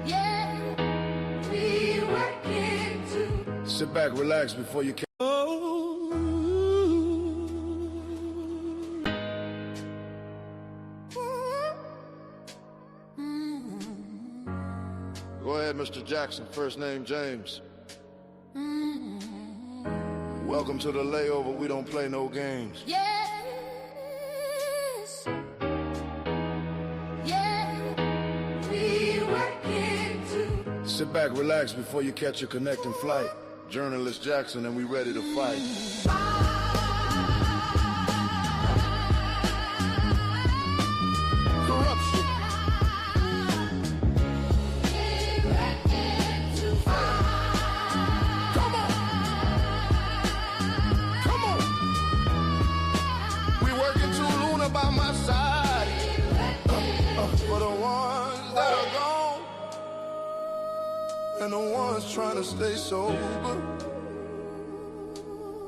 Yeah, we working too. Sit back, relax before you. Go ahead, Mr. Jackson. First name James. Welcome to the layover. We don't play no games. Yes. Yeah, we working too. Sit back, relax before you catch your connecting flight. Journalist Jackson, and we ready to fight. Corruption. Come on. Come on. We working too, Luna by my side. For the ones that are gone, and the ones trying to stay sober.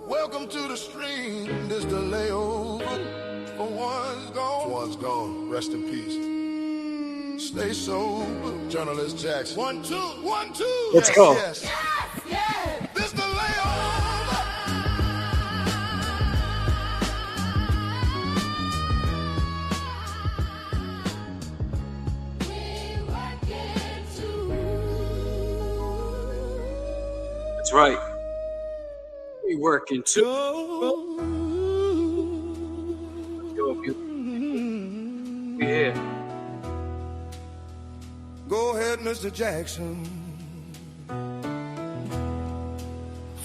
Welcome to the stream, this the layover. For one's gone. One's gone, rest in peace. Stay sober, Journalist Jackson. 1, 2, 1, 2. Let's go. Yes. Yeah. This the layover. We working too. That's right. We working too. Yo, we here. Go ahead, Mr. Jackson.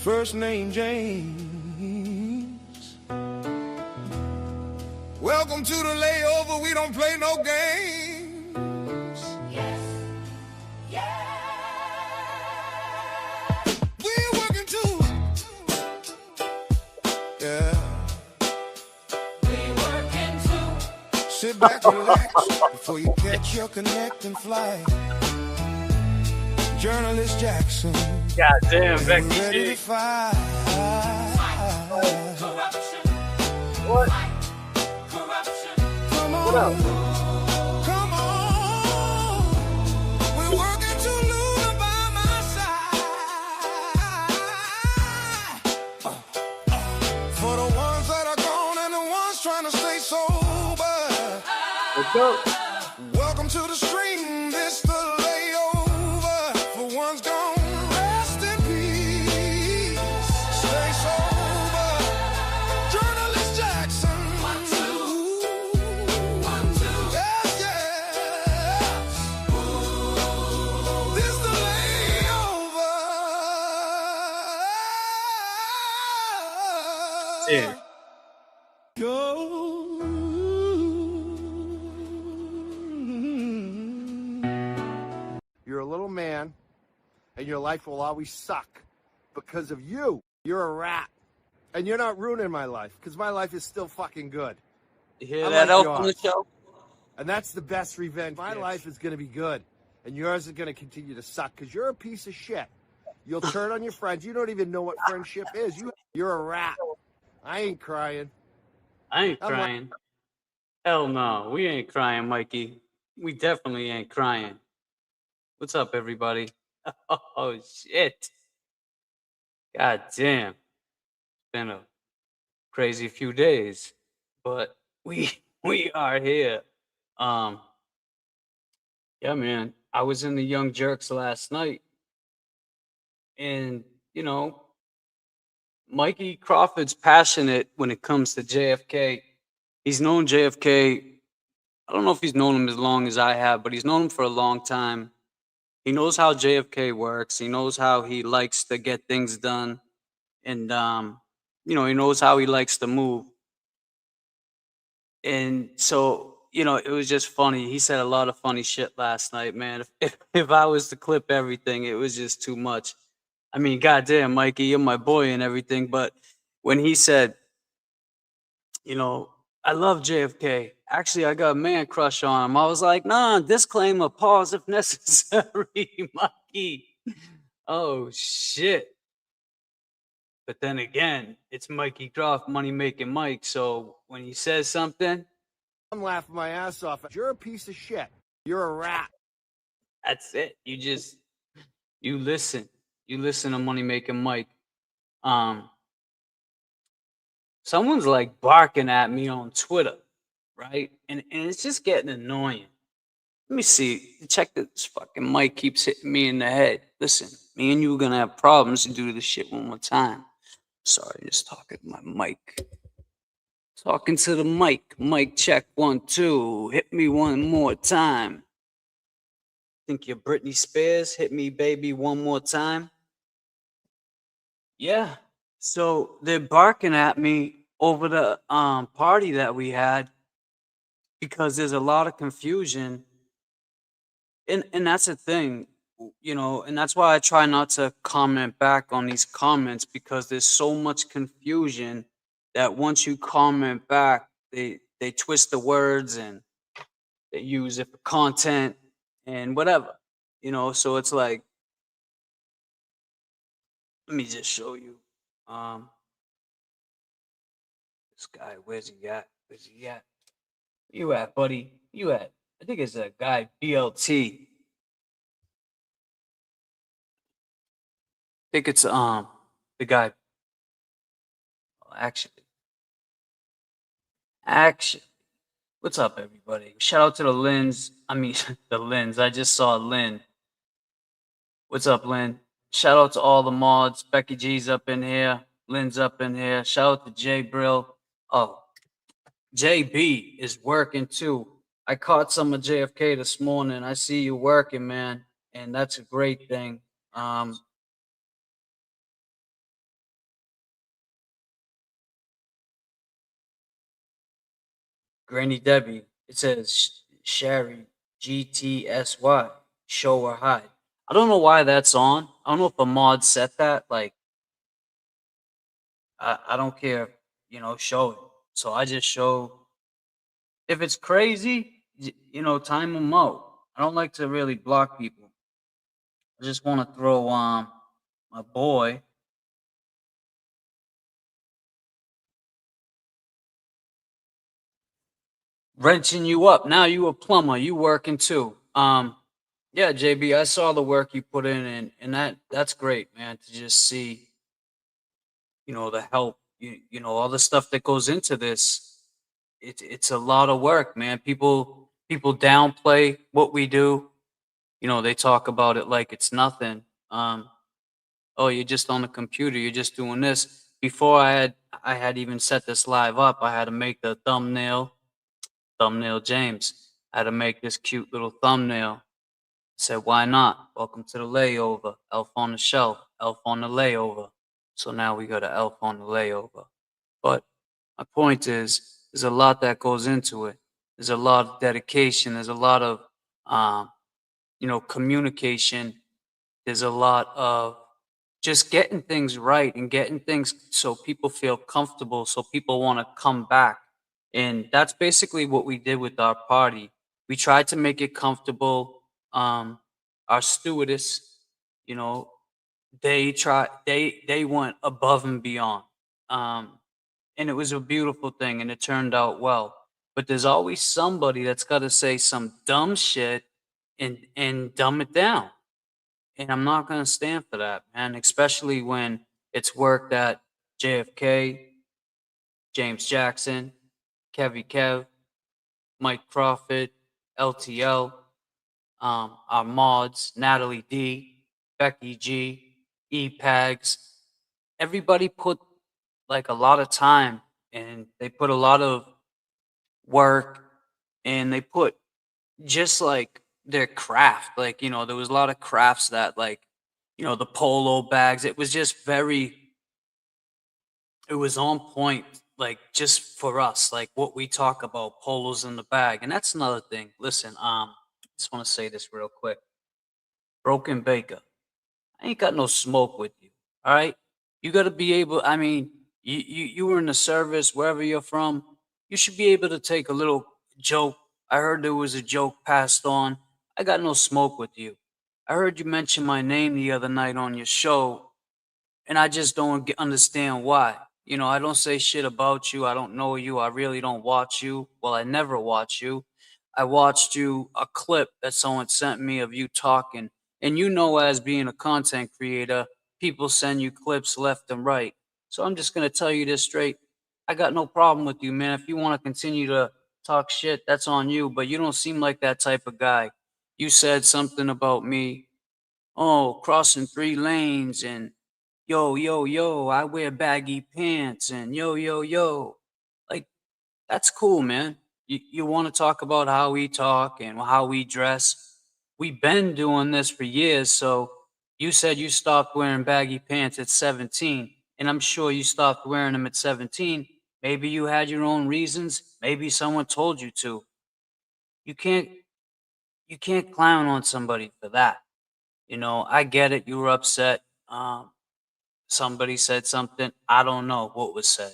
First name James. Welcome to the layover. We don't play no games. Yes. Yeah. We're working too. Yeah. We working too. Sit back, relax before you catch your connecting flight. Journalist Jackson. God damn, Becky Ready to G. fight. Corruption. What? Corruption. Come on. What up? Come on. We're working to Luna by my side. For the ones that are gone and the ones trying to stay sober. Let's go. Welcome to the stream. This the layover. For one's gone, rest in peace. Stay sober. Journalist Jackson. 1, 2. 1, 2. Yes, yes. This the layover. Yeah. You're a little man, and your life will always suck because of you. You're a rat. And you're not ruining my life, because my life is still fucking good. You hear I that like out on the yours. show? And that's the best revenge. My Bitch. life is going to be good, and yours is going to continue to suck, because you're a piece of shit. You'll turn on your friends. You don't even know what friendship is. You're a rat. I ain't crying. I ain't I'm like- crying. Hell no, we ain't crying, Mikey. We definitely ain't crying. What's up, everybody? Oh shit! God damn, it's been a crazy few days, but we are here. Yeah, man. I was in the Young Jerks last night, and you know, Mikey Crawford's passionate when it comes to JFK. He's known JFK. I don't know if he's known him as long as I have, but he's known him for a long time. He knows how JFK works. He knows how he likes to get things done. And, you know, he knows how he likes to move. And so, you know, it was just funny. He said a lot of funny shit last night, man. If I was to clip everything, it was just too much. I mean, goddamn, Mikey, you're my boy and everything. But when he said, you know, I love JFK. Actually, I got a man crush on him. I was like, nah, disclaimer, pause if necessary, Mikey. Oh, shit. But then again, it's Mikey Croft, money making Mike. So when he says something, I'm laughing my ass off. You're a piece of shit. You're a rat. That's it. You listen. You listen to Money Making Mike. Um, someone's like barking at me on Twitter, right? And it's just getting annoying. Let me see. Check this fucking mic keeps hitting me in the head. Listen, me and you are gonna have problems to do this shit one more time. Sorry, just talking to my mic. Talking to the mic. Mic check 1, 2. Hit me one more time. Think you're Britney Spears? Hit me, baby, one more time. Yeah. So they're barking at me over the party that we had because there's a lot of confusion. And that's the thing, and that's why I try not to comment back on these comments because there's so much confusion that once you comment back, they twist the words and they use it for content and whatever. So it's like, let me just show you. This guy, where's he at? Where's he at? You at, buddy? You at? I think it's a guy, BLT. I think it's the guy. Actually, what's up, everybody? Shout out to the Lens. I mean, the Lens. I just saw Lynn. What's up, Lynn? Shout out to all the mods. Becky G's up in here. Lynn's up in here. Shout out to Jay Brill. Oh, JB is working too. I caught some of JFK this morning. I see you working, man, and that's a great thing. Granny Debbie. It says Sherry GTSY. Show or hide. I don't know why that's on. I don't know if a mod set that. Like, I don't care. Show it. So I just show. If it's crazy, time them out. I don't like to really block people. I just want to throw my boy. Wrenching you up. Now you a plumber. You working too. Yeah, JB, I saw the work you put in, and that's great, man. To just see, the help, all the stuff that goes into this. It's a lot of work, man. People downplay what we do. They talk about it like it's nothing. Oh, you're just on the computer. You're just doing this. Before I had even set this live up, I had to make the thumbnail James. I had to make this cute little thumbnail. Said, why not? Welcome to the layover. Elf on the shelf. Elf on the layover. So now we got an elf on the layover. But my point is, there's a lot that goes into it. There's a lot of dedication. There's a lot of, communication. There's a lot of just getting things right and getting things so people feel comfortable, so people want to come back. And that's basically what we did with our party. We tried to make it comfortable. Our stewardess, you know, they went above and beyond. And it was a beautiful thing and it turned out well. But there's always somebody that's got to say some dumb shit and dumb it down. And I'm not going to stand for that, man, especially when it's work that JFK, James Jackson, Kevy Kev, Mike Crawford, LTL, our mods, Natalie D, Becky G, E-Pags, everybody put like a lot of time and they put a lot of work and they put just like their craft. Like, there was a lot of crafts that like, the polo bags, it was just it was on point, like just for us, like what we talk about, polos in the bag. And that's another thing. Listen, just want to say this real quick. Broken Baker, I ain't got no smoke with you. All right. You got to be able, I mean, you were in the service, wherever you're from, you should be able to take a little joke. I heard there was a joke passed on. I got no smoke with you. I heard you mention my name the other night on your show, and I just don't understand why. I don't say shit about you. I don't know you. I really don't watch you. Well, I never watch you. I watched a clip that someone sent me of you talking. And you know, as being a content creator, people send you clips left and right. So I'm just going to tell you this straight. I got no problem with you, man. If you want to continue to talk shit, that's on you. But you don't seem like that type of guy. You said something about me. Oh, crossing 3 lanes and yo, yo, yo, I wear baggy pants and yo, yo, yo. Like, that's cool, man. You want to talk about how we talk and how we dress. We've been doing this for years. So you said you stopped wearing baggy pants at 17, and I'm sure you stopped wearing them at 17. Maybe you had your own reasons. Maybe someone told you to. You can't you can't clown on somebody for that. You know, I get it. You were upset. Somebody said something. I don't know what was said.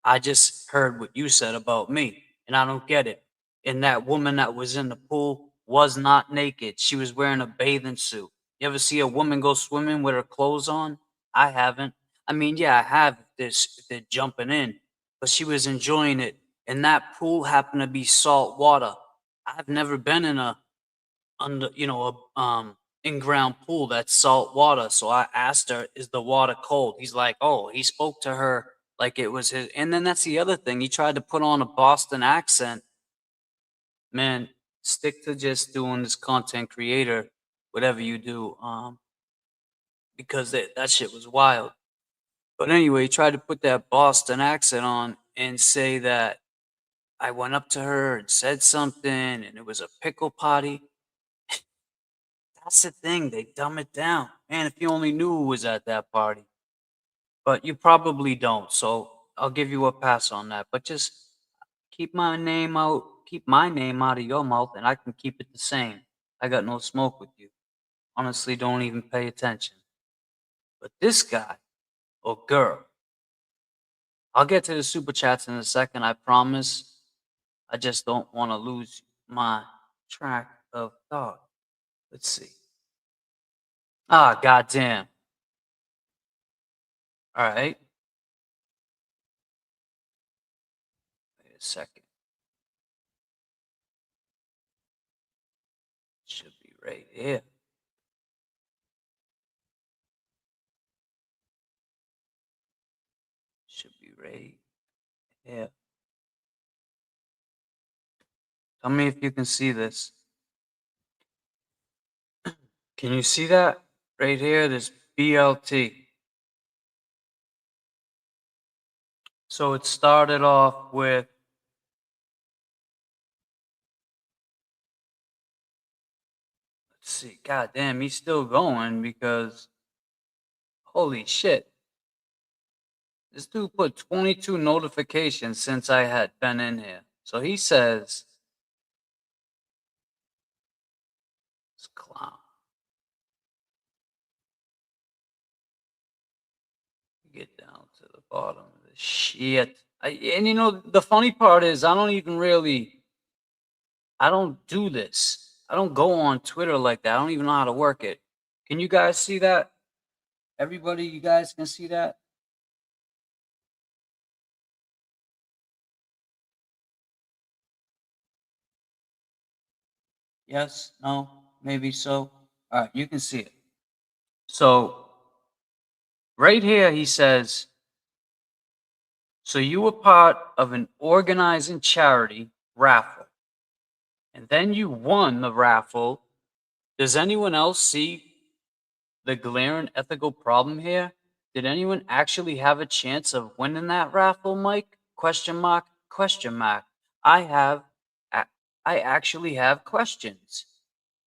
I just heard what you said about me, and I don't get it. And that woman that was in the pool was not naked. She was wearing a bathing suit. You ever see a woman go swimming with her clothes on? I haven't. I mean, yeah, I have this if they're jumping in, but she was enjoying it. And that pool happened to be salt water. I've never been in a under a in ground pool that's salt water. So I asked her, "Is the water cold?" He's like, "Oh," he spoke to her like it was his. And then that's the other thing. He tried to put on a Boston accent. Man, stick to just doing this content creator, whatever you do, because that shit was wild. But anyway, he tried to put that Boston accent on and say that I went up to her and said something, and it was a pickle potty. That's the thing, they dumb it down. Man, if you only knew who was at that party. But you probably don't, so I'll give you a pass on that. But just keep my name out of your mouth, and I can keep it the same. I got no smoke with you. Honestly, don't even pay attention. But this guy or girl, I'll get to the super chats in a second, I promise. I just don't want to lose my track of thought. Let's see. Ah, goddamn. All right. Wait a second. Should be right here. Should be right here. Tell me if you can see this. Can you see that? Right here, this BLT. So it started off with let's see. God damn, he's still going because holy shit. This dude put 22 notifications since I had been in here. So he says this clown. Get down to the bottom of the shit. And you know, the funny part is I don't do this. I don't go on Twitter like that. I don't even know how to work it. Can you guys see that? Everybody, you guys can see that? Yes? No? Maybe so? All right, you can see it. So, right here, he says, so you were part of an organizing charity raffle, and then you won the raffle. Does anyone else see the glaring ethical problem here? Did anyone actually have a chance of winning that raffle, Mike? Question mark, question mark. I actually have questions.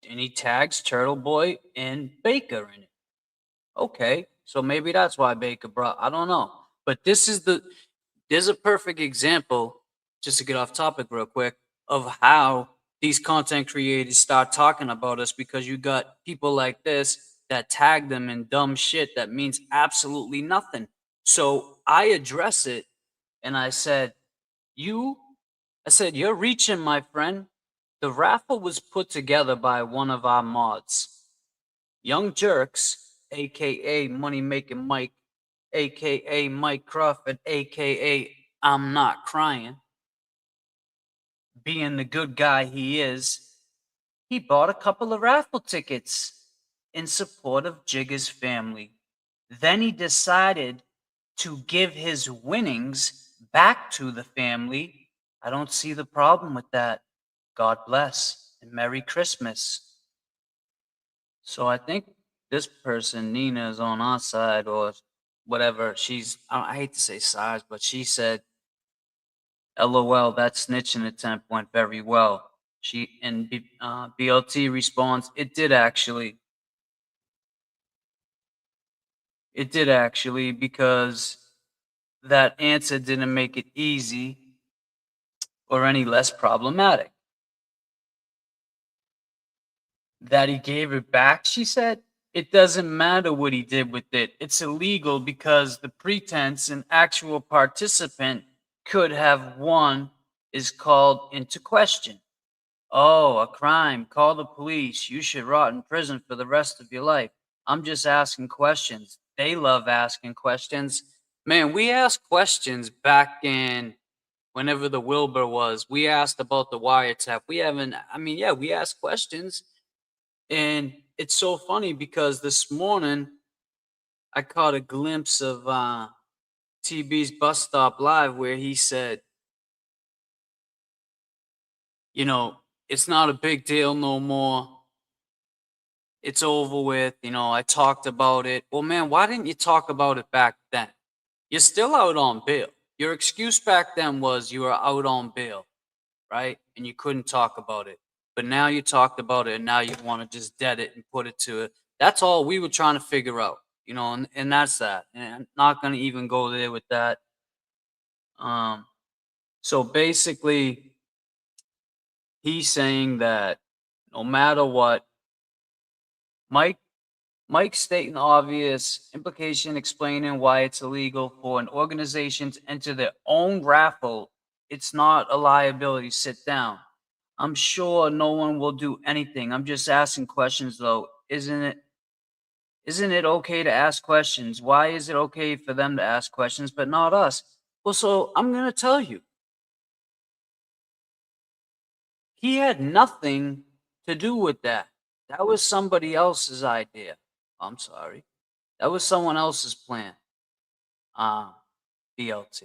And he tags Turtle Boy and Baker in it. Okay, so maybe that's why Baker brought. I don't know, but there's a perfect example. Just to get off topic real quick of how these content creators start talking about us because you got people like this that tag them in dumb shit that means absolutely nothing. So I address it and I said, you're reaching, my friend. The raffle was put together by one of our mods, Young Jerks, aka Money Making Mike, aka Mike Crawford, aka I'm Not Crying. being the good guy he is, he bought a couple of raffle tickets in support of Jigga's family. Then he decided to give his winnings back to the family. I don't see the problem with that. God bless and Merry Christmas. So I think this person, Nina, is on our side or whatever. I hate to say size, but she said, LOL, that snitching attempt went very well. BLT responds, it did actually. It did actually, because that answer didn't make it easy or any less problematic. That he gave it back, she said. It doesn't matter what he did with it. It's illegal because the pretense an actual participant could have won is called into question. Oh, a crime. Call the police. You should rot in prison for the rest of your life. I'm just asking questions. They love asking questions. Man, we asked questions back in whenever the Wilbur was. We asked about the wiretap. We asked questions. And it's so funny because this morning I caught a glimpse of TB's Bus Stop Live where he said, it's not a big deal no more. It's over with. I talked about it. Well, man, why didn't you talk about it back then? You're still out on bail. Your excuse back then was you were out on bail, right? And you couldn't talk about it. But now you talked about it and now you want to just dead it and put it to it. That's all we were trying to figure out, and that's that. And I'm not going to even go there with that. So basically, he's saying that no matter what, Mike's stating the obvious implication, explaining why it's illegal for an organization to enter their own raffle. It's not a liability. Sit down. I'm sure no one will do anything. I'm just asking questions, though. Isn't it okay to ask questions? Why is it okay for them to ask questions, but not us? Well, so I'm going to tell you. He had nothing to do with that. That was somebody else's idea. I'm sorry. That was someone else's plan. BLT.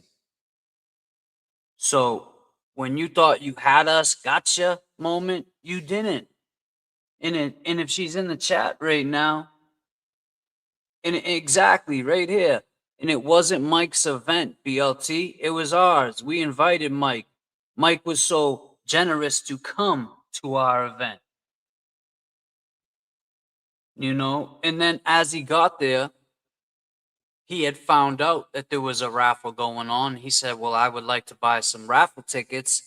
So when you thought you had us, gotcha moment, you didn't. And if she's in the chat right now, and exactly right here, and it wasn't Mike's event, BLT, it was ours. We invited Mike. Mike was so generous to come to our event. And then as he got there, he had found out that there was a raffle going on. He said, well, I would like to buy some raffle tickets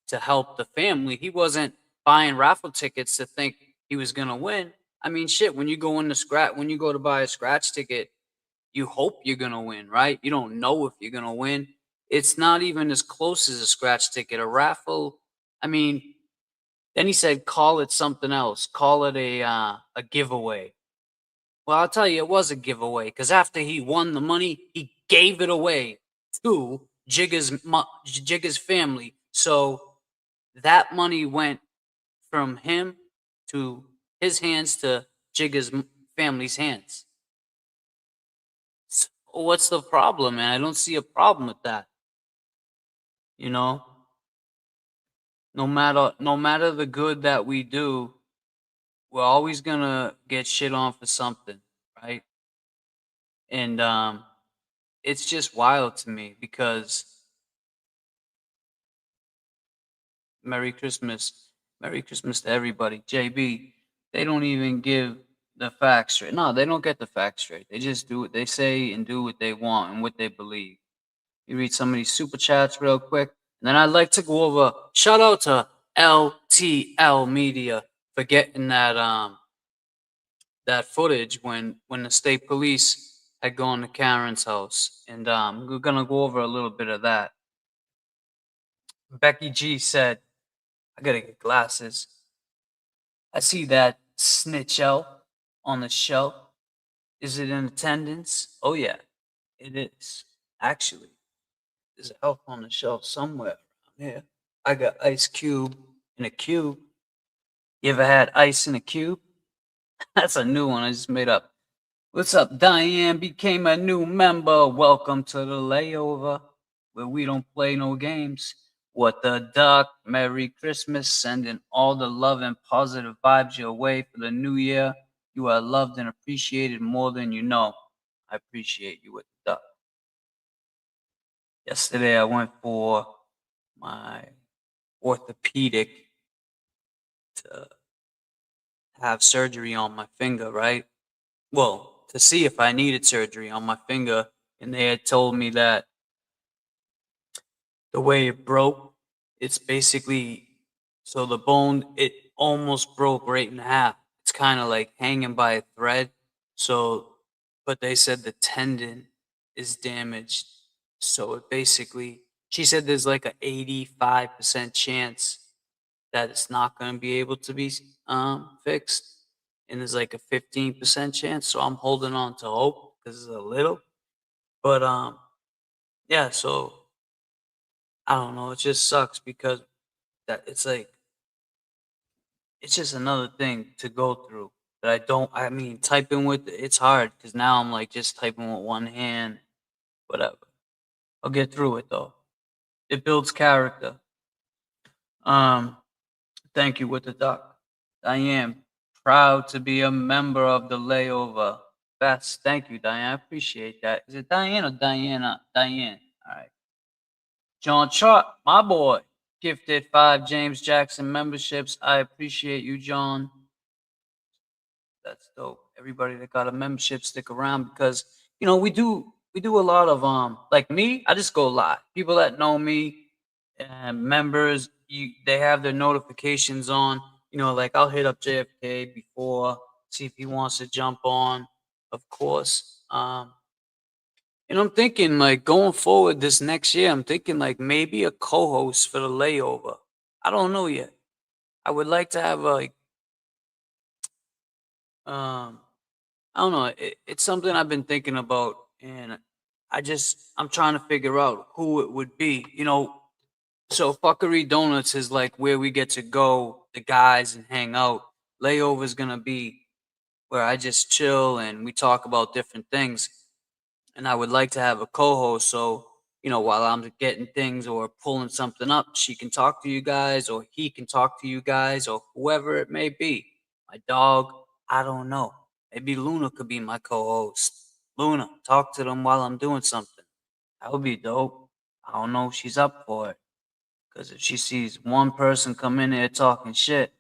to help the family. He wasn't buying raffle tickets to think he was going to win. I mean, shit, when you go to buy a scratch ticket, you hope you're going to win, right? You don't know if you're going to win. It's not even as close as a scratch ticket. A raffle, I mean, then he said, call it something else. Call it a giveaway. Well, I'll tell you, it was a giveaway because after he won the money, he gave it away to Jigga's family. So that money went from him to his hands to Jigga's family's hands. So what's the problem, man? I don't see a problem with that. No matter the good that we do, we're always gonna get shit on for something, right? And it's just wild to me because Merry Christmas to everybody. JB, they don't even give the facts straight. No, they don't get the facts straight. They just do what they say and do what they want and what they believe. You read some of these super chats real quick, and then I'd like to go over. Shout out to LTL Media for getting that footage when the state police had gone to Karen's house, and we're gonna go over a little bit of that. Becky G said, "I gotta get glasses. I see that snitch elf on the shelf. Is it in attendance? Oh yeah, it is. Actually, there's an elf on the shelf somewhere around here. I got ice cube in a cube. You ever had ice in a cube? That's a new one I just made up. What's up, Diane? Became a new member. Welcome to the layover, where we don't play no games. What the duck? Merry Christmas. Sending all the love and positive vibes your way for the new year. You are loved and appreciated more than you know. I appreciate you with the duck. Yesterday I went for my orthopedic to have surgery on my finger, right? Well, to see if I needed surgery on my finger, and they had told me that the way it broke, it's basically so the bone it almost broke right in half. It's kind of like hanging by a thread. So, but they said the tendon is damaged. So it basically, she said there's like a 85% chance that it's not going to be able to be fixed, and there's like a 15% chance. So I'm holding on to hope because it's a little, but yeah. So I don't know. It just sucks because that it's like it's just another thing to go through that I don't. I mean, typing with it's hard because now I'm like just typing with one hand. Whatever. I'll get through it though. It builds character. Um, Thank you with the duck. I am proud to be a member of the layover. Best. Thank you, Diane. I appreciate that. Is it Diane or Diana? Diane. All right. John Chart, my boy, gifted 5 James Jackson memberships. I appreciate you, John. That's dope. Everybody that got a membership, stick around because we do a lot of like me. I just go live. People that know me, members, they have their notifications on. Like I'll hit up JFK before, see if he wants to jump on. Of course, and I'm thinking like going forward this next year. I'm thinking like maybe a co-host for the layover. I don't know yet. I would like to have like um I don't know. It's something I've been thinking about, and I'm trying to figure out who it would be. So Fuckery Donuts is like where we get to go, the guys, and hang out. Layover is gonna be where I just chill and we talk about different things. And I would like to have a co-host, so while I'm getting things or pulling something up, she can talk to you guys, or he can talk to you guys, or whoever it may be. My dog, I don't know. Maybe Luna could be my co-host. Luna, talk to them while I'm doing something. That would be dope. I don't know if she's up for it, because if she sees one person come in here talking shit,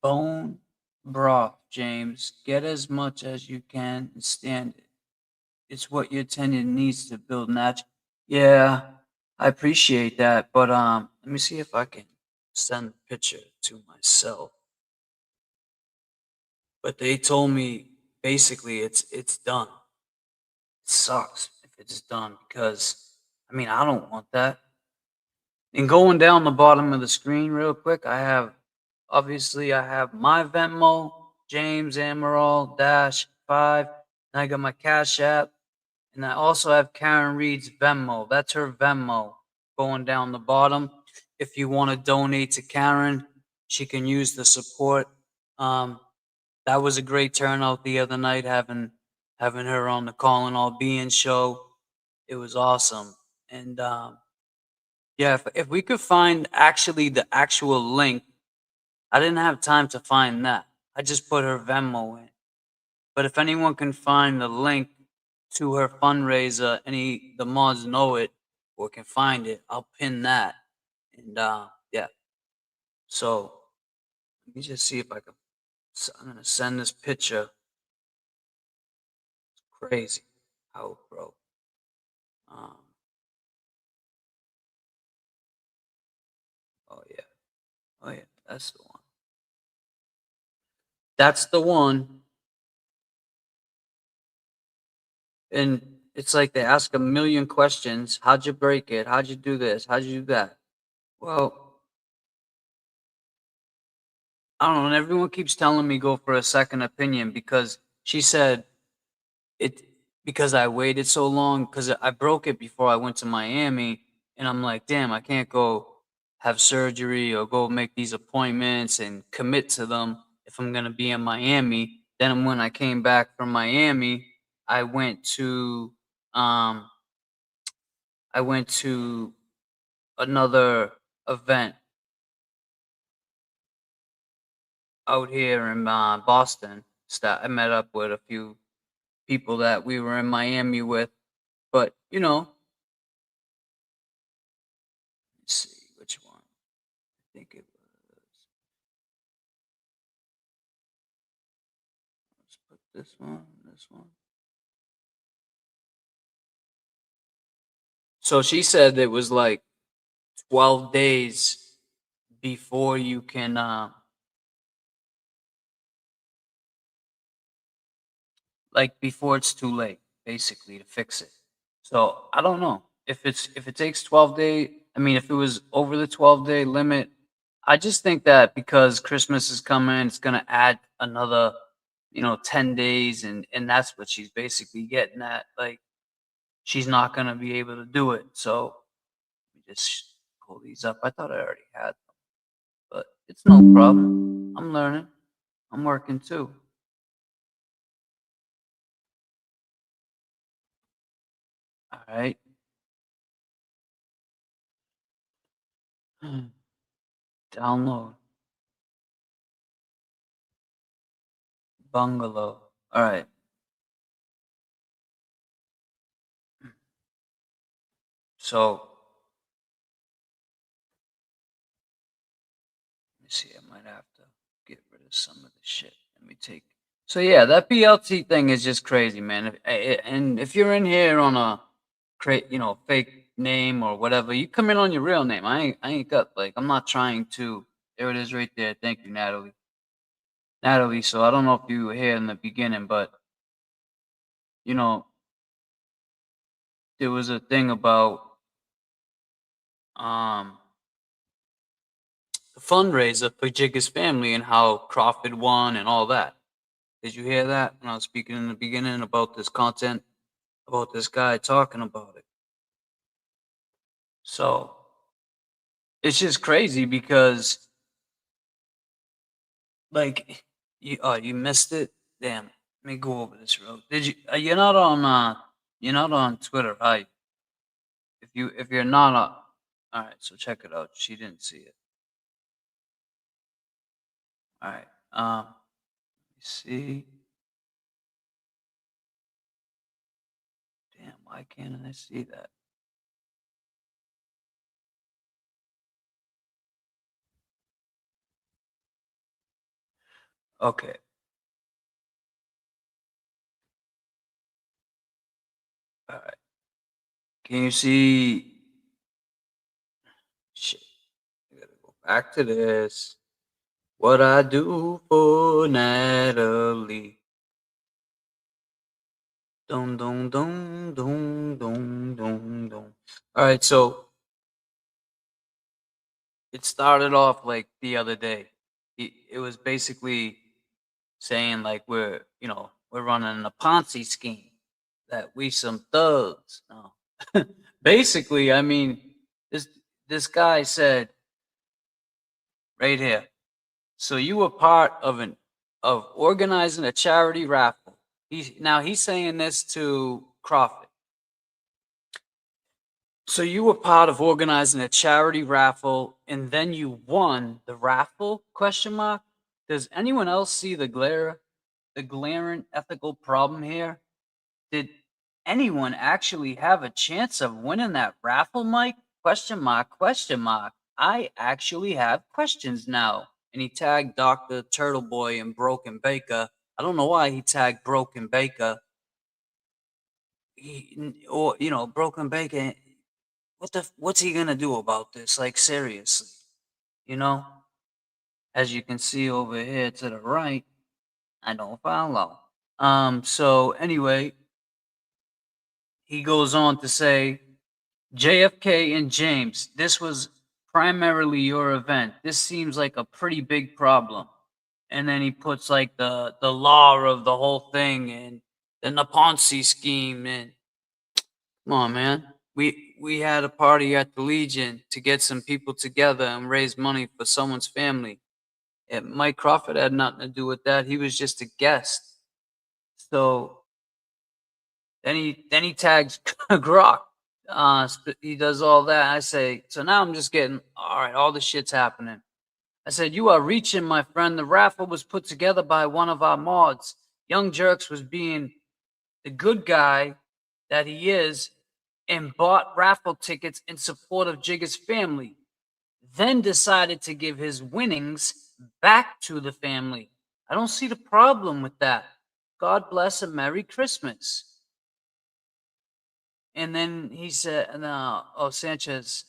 bone broth, James. Get as much as you can and stand it. It's what your tendon needs to build natural. Yeah, I appreciate that, but let me see if I can send the picture to myself. But they told me basically it's done. It sucks if it's done because I mean I don't want that. And going down the bottom of the screen real quick, I have my Venmo, James Amaral dash 5, and I got my Cash App. And I also have Karen Reed's Venmo. That's her Venmo going down the bottom. If you want to donate to Karen, she can use the support. Um, that was a great turnout the other night, having her on the Calling All Beings show. It was awesome. And yeah, if we could find actually the actual link, I didn't have time to find that. I just put her Venmo in. But if anyone can find the link to her fundraiser, the mods know it or can find it, I'll pin that. And yeah. So let me just see if I can. I'm gonna send this picture. It's crazy how it broke. Um, oh yeah, oh yeah, that's the one. That's the one. And it's like they ask a million questions. How'd you break it? How'd you do this? How'd you do that? Well, I don't know. And everyone keeps telling me go for a second opinion because she said it because I waited so long because I broke it before I went to Miami, and I'm like, damn, I can't go have surgery or go make these appointments and commit to them if I'm gonna be in Miami. Then when I came back from Miami, I went to um I went to another event out here in Boston. I met up with a few people that we were in Miami with, but let's see which one. I think it was. Let's put this one. This one. So she said it was like 12 days before you can, like before it's too late, basically, to fix it. So I don't know if it takes 12 days. I mean, if it was over the 12-day limit, I just think that because Christmas is coming, it's gonna add another, 10 days, and that's what she's basically getting at. Like she's not gonna be able to do it. So let me just pull these up. I thought I already had them, but it's no problem. I'm learning. I'm working too. All right. Download bungalow. All right. So let me see. I might have to get rid of some of the shit. Let me take. So yeah, that BLT thing is just crazy, man. And if you're in here on a fake name or whatever, you come in on your real name. I ain't got like I'm not trying to. There it is, right there. Thank you, Natalie. Natalie. So I don't know if you were here in the beginning, but you know there was a thing about um the fundraiser for Jigga's family and how Crawford won and all that. Did you hear that when I was speaking in the beginning about this content, about this guy talking about it? So it's just crazy because, like, you missed it. Damn, let me go over this real. Did you? You're not on Twitter, right? If you're not on, all right. So check it out. She didn't see it. All right. Let me see. Damn, why can't I see that? Okay. All right. Can you see? Shit. I gotta go back to this. What I do for Natalie. Dum dum dum dum dum dum dum. All right, so it started off like the other day. It was basically saying like we're running a Ponzi scheme, that we some thugs. No. Basically, I mean, this this guy said right here. So you were part of organizing a charity raffle. He's saying this to Crawford. So you were part of organizing a charity raffle and then you won the raffle? Question mark. Does anyone else see the glaring ethical problem here? Did anyone actually have a chance of winning that raffle, Mike? Question mark, question mark. I actually have questions now. And he tagged Dr. Turtle Boy and Broken Baker. I don't know why he tagged Broken Baker. Broken Baker. What's he gonna do about this? Like seriously, you know? As you can see over here to the right, I don't follow. So anyway, he goes on to say, JFK and James, this was primarily your event. This seems like a pretty big problem. And then he puts like the law of the whole thing, and then the Ponzi scheme, and come on, man. We had a party at the Legion to get some people together and raise money for someone's family. And Mike Crawford had nothing to do with that. He was just a guest. So then he tags Grok. He does all that. I say, so now I'm just getting all right. All the shit's happening. I said, you are reaching, my friend. The raffle was put together by one of our mods. Young Jerks was being the good guy that he is and bought raffle tickets in support of Jigga's family. Then decided to give his winnings back to the family. I don't see the problem with that. God bless and Merry Christmas. And then he said, Sanchez,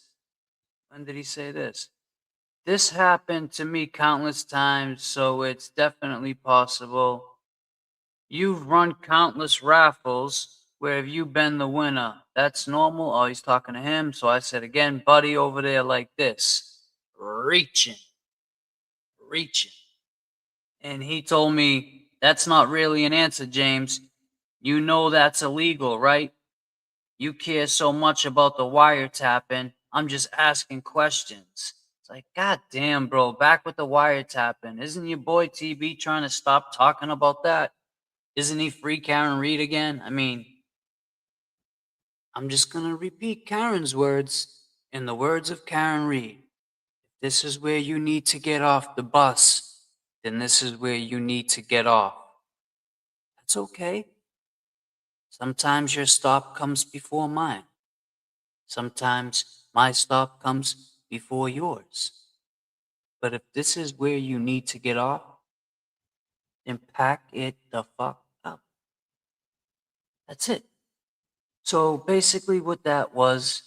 when did he say this? This happened to me countless times, so it's definitely possible. You've run countless raffles. Where have you been the winner? That's normal. Oh, he's talking to him. So I said again, buddy over there like this. Reaching. And he told me, that's not really an answer, James. You know that's illegal, right? You care so much about the wiretapping. I'm just asking questions. It's like, God damn, bro, back with the wiretapping. Isn't your boy TB trying to stop talking about that? Isn't he free Karen Reed again? I mean, I'm just going to repeat Karen's words in the words of Karen Reed. If this is where you need to get off the bus, then this is where you need to get off. That's okay. Sometimes your stop comes before mine. Sometimes my stop comes before yours. But if this is where you need to get off, then pack it the fuck up. That's it. So basically what that was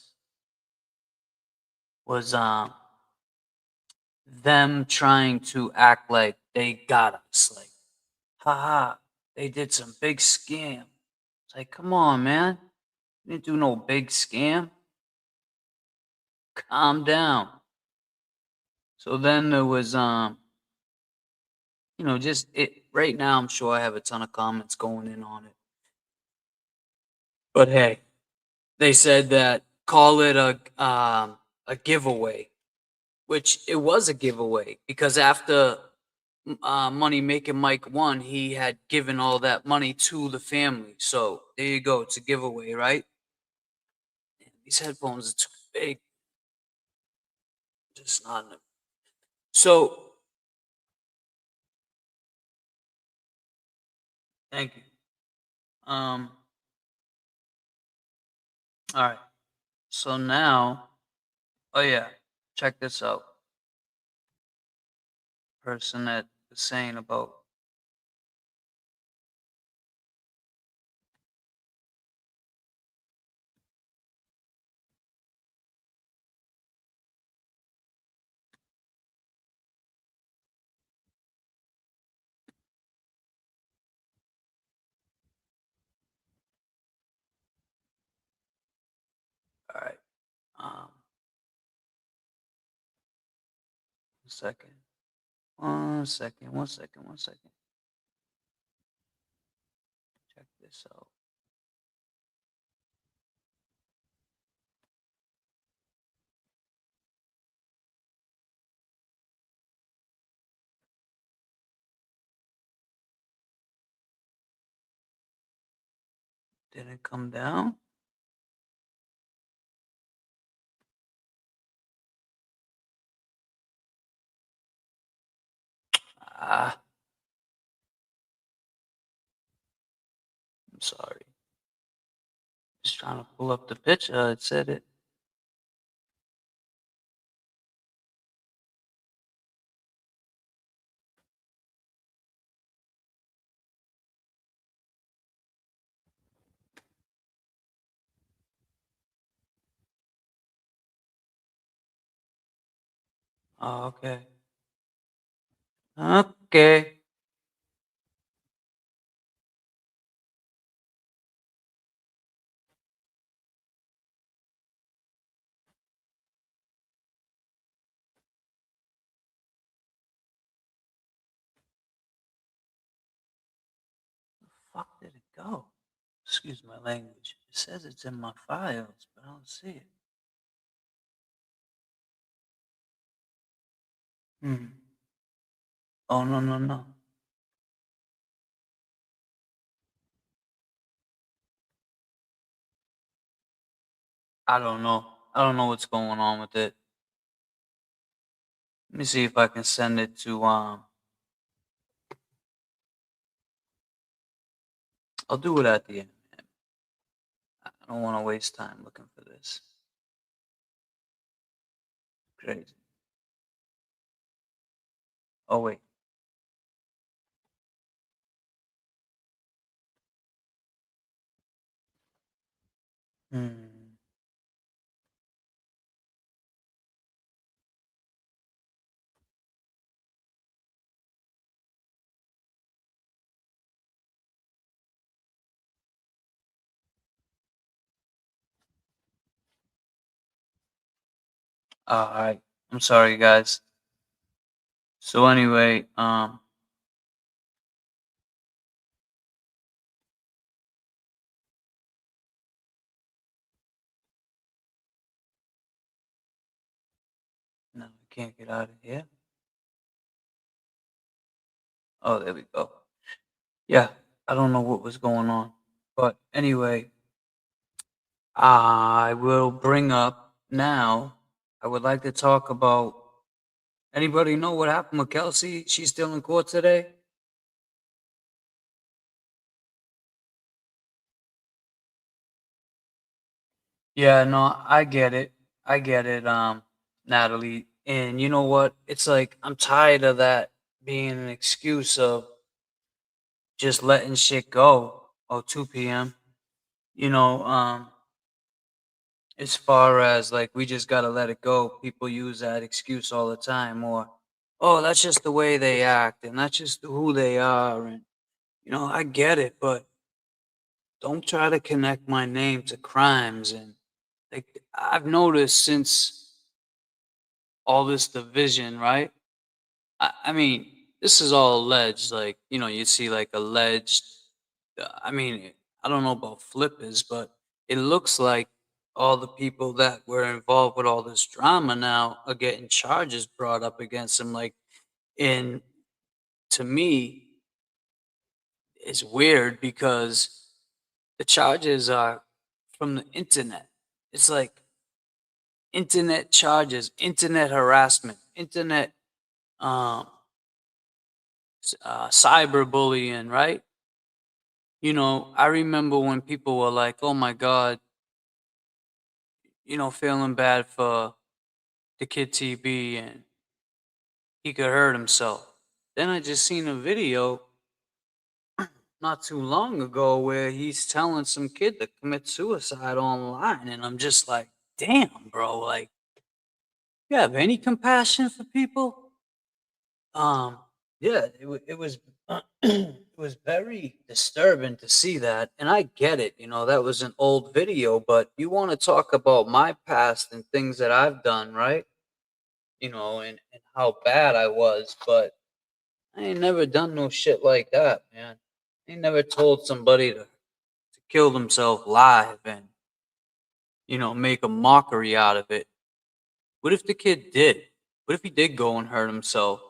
them trying to act like they got us. Like, haha, they did some big scam. It's like, come on, man. You didn't do no big scam. Calm down. So then there was just it right now. I'm sure I have a ton of comments going in on it. But hey, they said that call it a giveaway, which it was a giveaway because after Money Making Mike won, he had given all that money to the family. So there you go. It's a giveaway, right? Man, these headphones are too big. Just not enough. So thank you. All right. So now, oh yeah, check this out. Person that was saying about all right. Um, 1 second. 1 second. 1 second. 1 second. Check this out. Did it come down? I'm sorry. Just trying to pull up the picture. It said it. Oh, okay. Okay. Fuck did it go? excuse my language. It says it's in my files, but I don't see it. Oh, no, no, no. I don't know. I don't know what's going on with it. Let me see if I can send it to I'll do it at the end, man. I don't want to waste time looking for this. Crazy. Oh wait. Hmm. All right. I'm sorry, guys. So anyway, no, I can't get out of here. Oh, there we go. Yeah, I don't know what was going on, but anyway, I will bring up now. I would like to talk about. Anybody know what happened with Kelsey? She's still in court today. Yeah, no, I get it. I get it, Natalie. And you know what? It's like I'm tired of that being an excuse of just letting shit go. Oh, 2 p.m. You know, as far as like we just gotta let it go. People use that excuse all the time, or oh, that's just the way they act, and that's just who they are. And I get it, but don't try to connect my name to crimes. And like I've noticed since all this division, right? I mean, this is all alleged. Like, you see like alleged. I mean, I don't know about flippers, but it looks like all the people that were involved with all this drama now are getting charges brought up against them. Like, and to me, it's weird because the charges are from the internet. It's like internet charges, internet harassment, internet um, cyberbullying, right? I remember when people were like, "Oh my God," feeling bad for the kid TB and he could hurt himself. Then I just seen a video not too long ago where he's telling some kid to commit suicide online, and I'm just like, "Damn, bro! Like, you have any compassion for people?" Um, yeah, it was it was very disturbing to see that, and I get it. That was an old video, but you want to talk about my past and things that I've done, right? And how bad I was, but I ain't never done no shit like that, man. I ain't never told somebody to kill themselves live and make a mockery out of it. What if the kid did? What if he did go and hurt himself?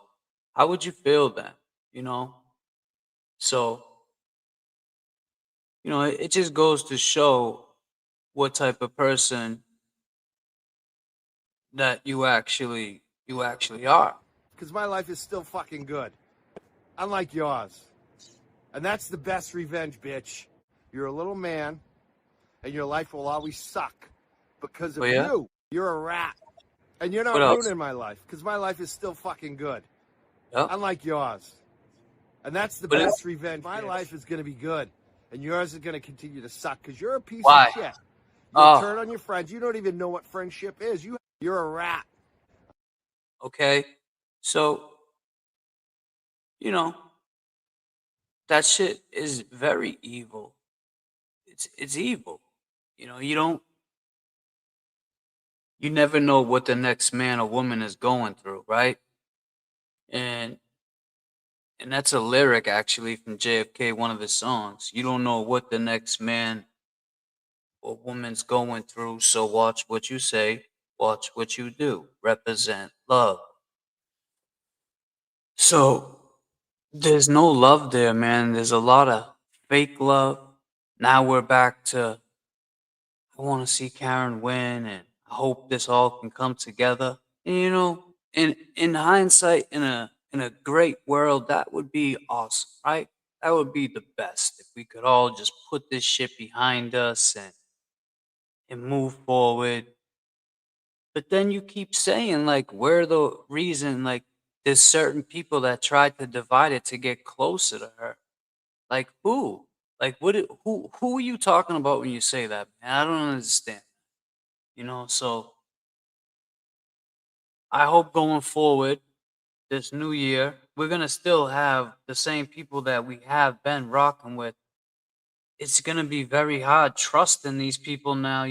How would you feel then? You know? So, it just goes to show what type of person that you actually are. Because my life is still fucking good. Unlike yours. And that's the best revenge, bitch. You're a little man, and your life will always suck because of Oh yeah? you. You're a rat. And you're What not else? ruining my life, because my life is still fucking good. Yep. Unlike yours. And that's the But it- best revenge. My life is going to be good, and yours is going to continue to suck because you're a piece Why? of shit. You Oh, turn on your friends. You don't even know what friendship is. You're a rat. okay. So, you know, that shit is very evil. It's evil. You never know what the next man or woman is going through, right? And And that's a lyric actually from JFK, one of his songs. You don't know what the next man or woman's going through, so watch what you say, watch what you do, represent love. So there's no love there, man. There's a lot of fake love. Now we're back to I want to see Karen win, and I hope this all can come together. And in hindsight, in a great world, that would be awesome, right? That would be the best if we could all just put this shit behind us and move forward. But then you keep saying like we're the reason. Like there's certain people that tried to divide it to get closer to her. Like who? Like who are you talking about when you say that, man? I don't understand. So I hope going forward this new year, we're gonna still have the same people that we have been rocking with. It's gonna be very hard trusting these people now.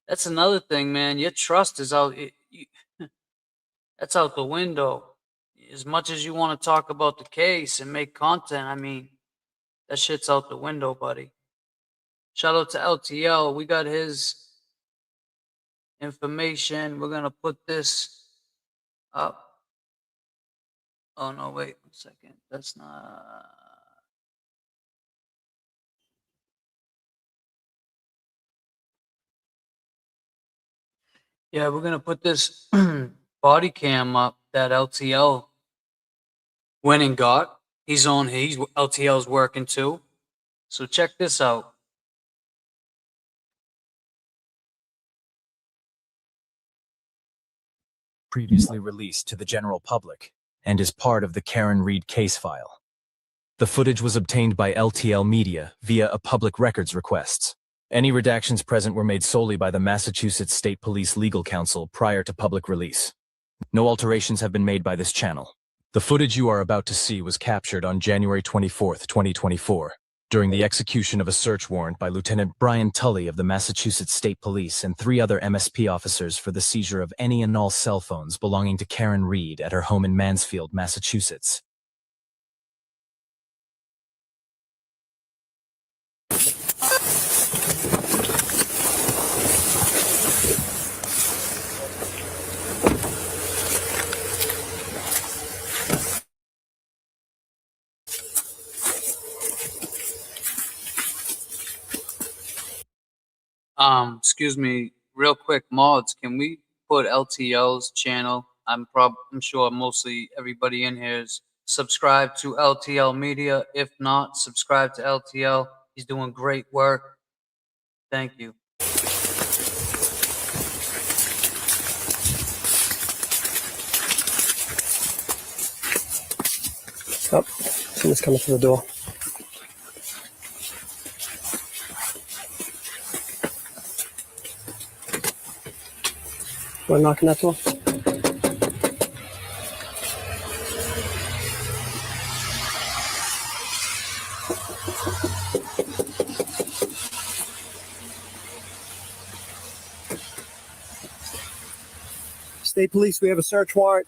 That's another thing, man. Your trust is out. That's out the window. As much as you want to talk about the case and make content, I mean, that shit's out the window, buddy. Shout out to LTL. We got his information. We're gonna put this up. Oh no, wait 1 second. That's not. Yeah, we're gonna put this body cam up that LTL went and got. He's LTL's working too. So check this out. Previously released to the general public and is part of the Karen Reed case file. The footage was obtained by LTL Media via a public records request. Any redactions present were made solely by the Massachusetts State Police Legal Counsel prior to public release. No alterations have been made by this channel. The footage you are about to see was captured on January 24, 2024, during the execution of a search warrant by Lieutenant Brian Tully of the Massachusetts State Police and 3 other MSP officers for the seizure of any and all cell phones belonging to Karen Reed at her home in Mansfield, Massachusetts. Excuse me, real quick, mods. Can we put LTL's channel? I'm sure mostly everybody in here is subscribed to LTL Media. If not, subscribe to LTL. He's doing great work. Thank you. Oh, someone's coming through the door. Want to knock on that door? State Police, we have a search warrant.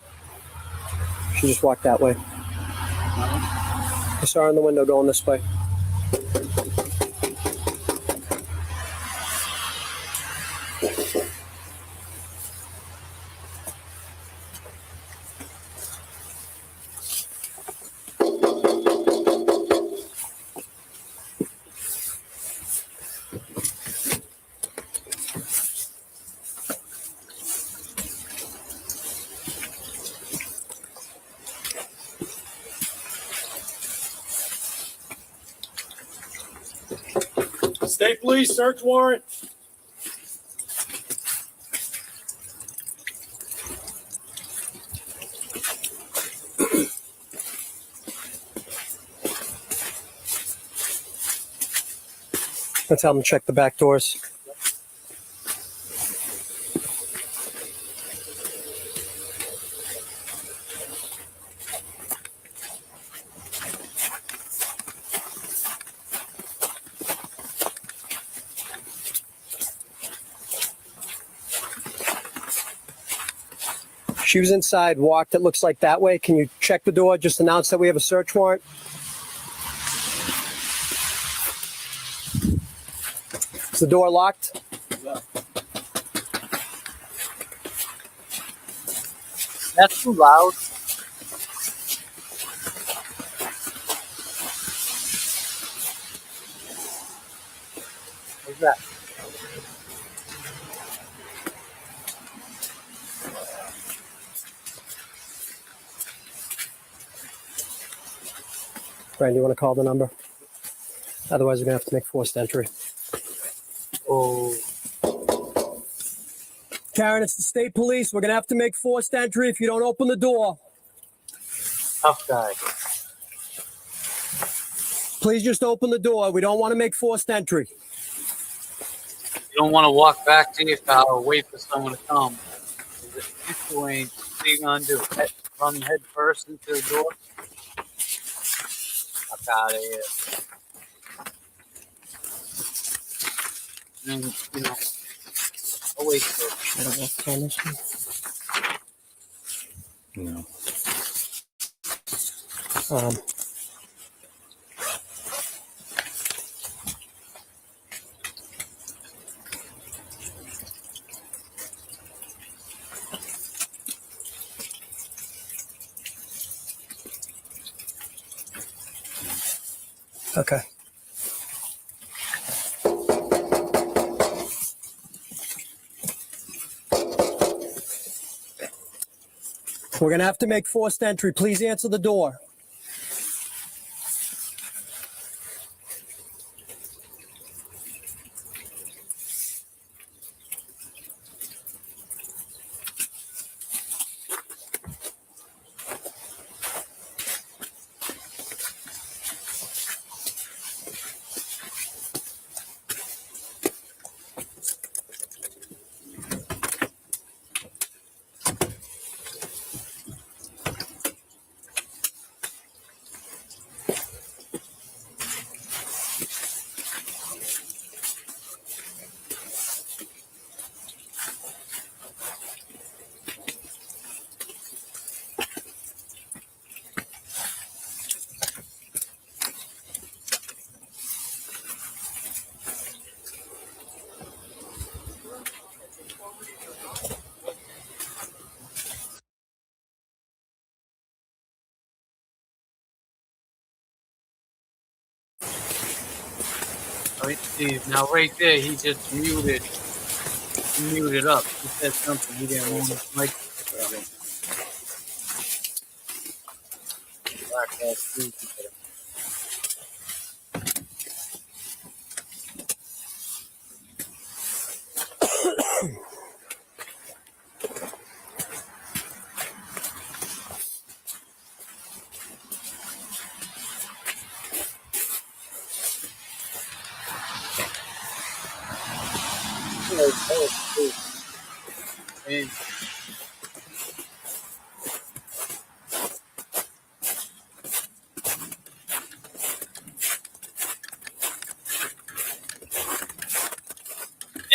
She just walked that way. I saw her in the window going this way. State Police search warrant. Let's have them check the back doors. She was inside, walked, it looks like that way. Can you check the door? Just announce that we have a search warrant. Is the door locked? That's too loud. What's that? Brian, you want to call the number? Otherwise, we're going to have to make forced entry. Oh, Karen, it's the state police. We're going to have to make forced entry if you don't open the door. tough guy. Please just open the door. We don't want to make forced entry. You don't want to walk back to your car or wait for someone to come. If you ain't, what are you gonna do? Run head first into the door? Fuck out of here. And, you know, I'll wait for it. I don't know if it's on this one. No. Okay. We're going to have to make forced entry. Please answer the door. All right, Steve. Now, right there, he just muted up. He said something he didn't want his mic to pick up. Black ass Steve.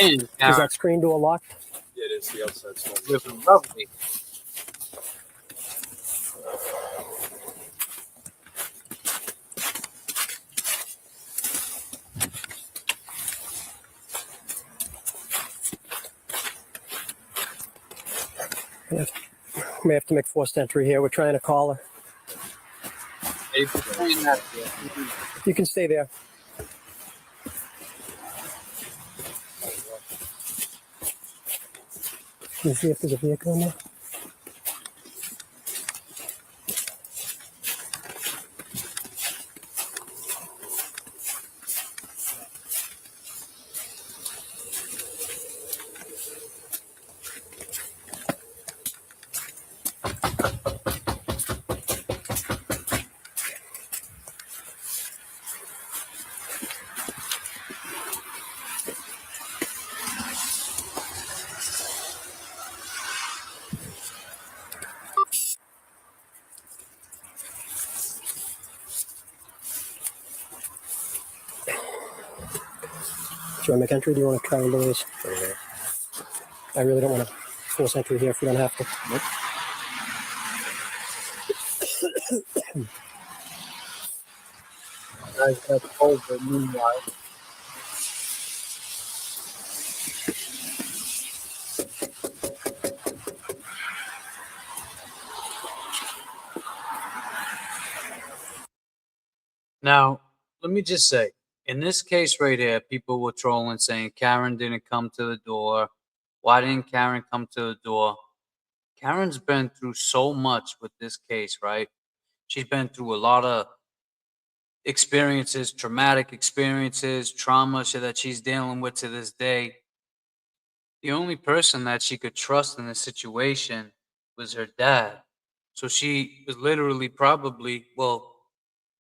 And Is that screen door locked? Yeah, it is the outside store. living lovely. We may have to make forced entry here. We're trying to call her. They've explained that to you. You can stay there. Can you see if there's a vehicle in there? Do you want to make entry? Do you want to try Louise? I really don't want to force entry here if we don't have to. Nope. Guys got over meanwhile. Now, let me just say, in this case right here, people were trolling saying Karen didn't come to the door. Why didn't Karen come to the door? Karen's been through so much with this case, right? She's been through a lot of experiences, traumatic experiences, trauma that she's dealing with to this day. The only person that she could trust in this situation was her dad. So she was literally probably, well,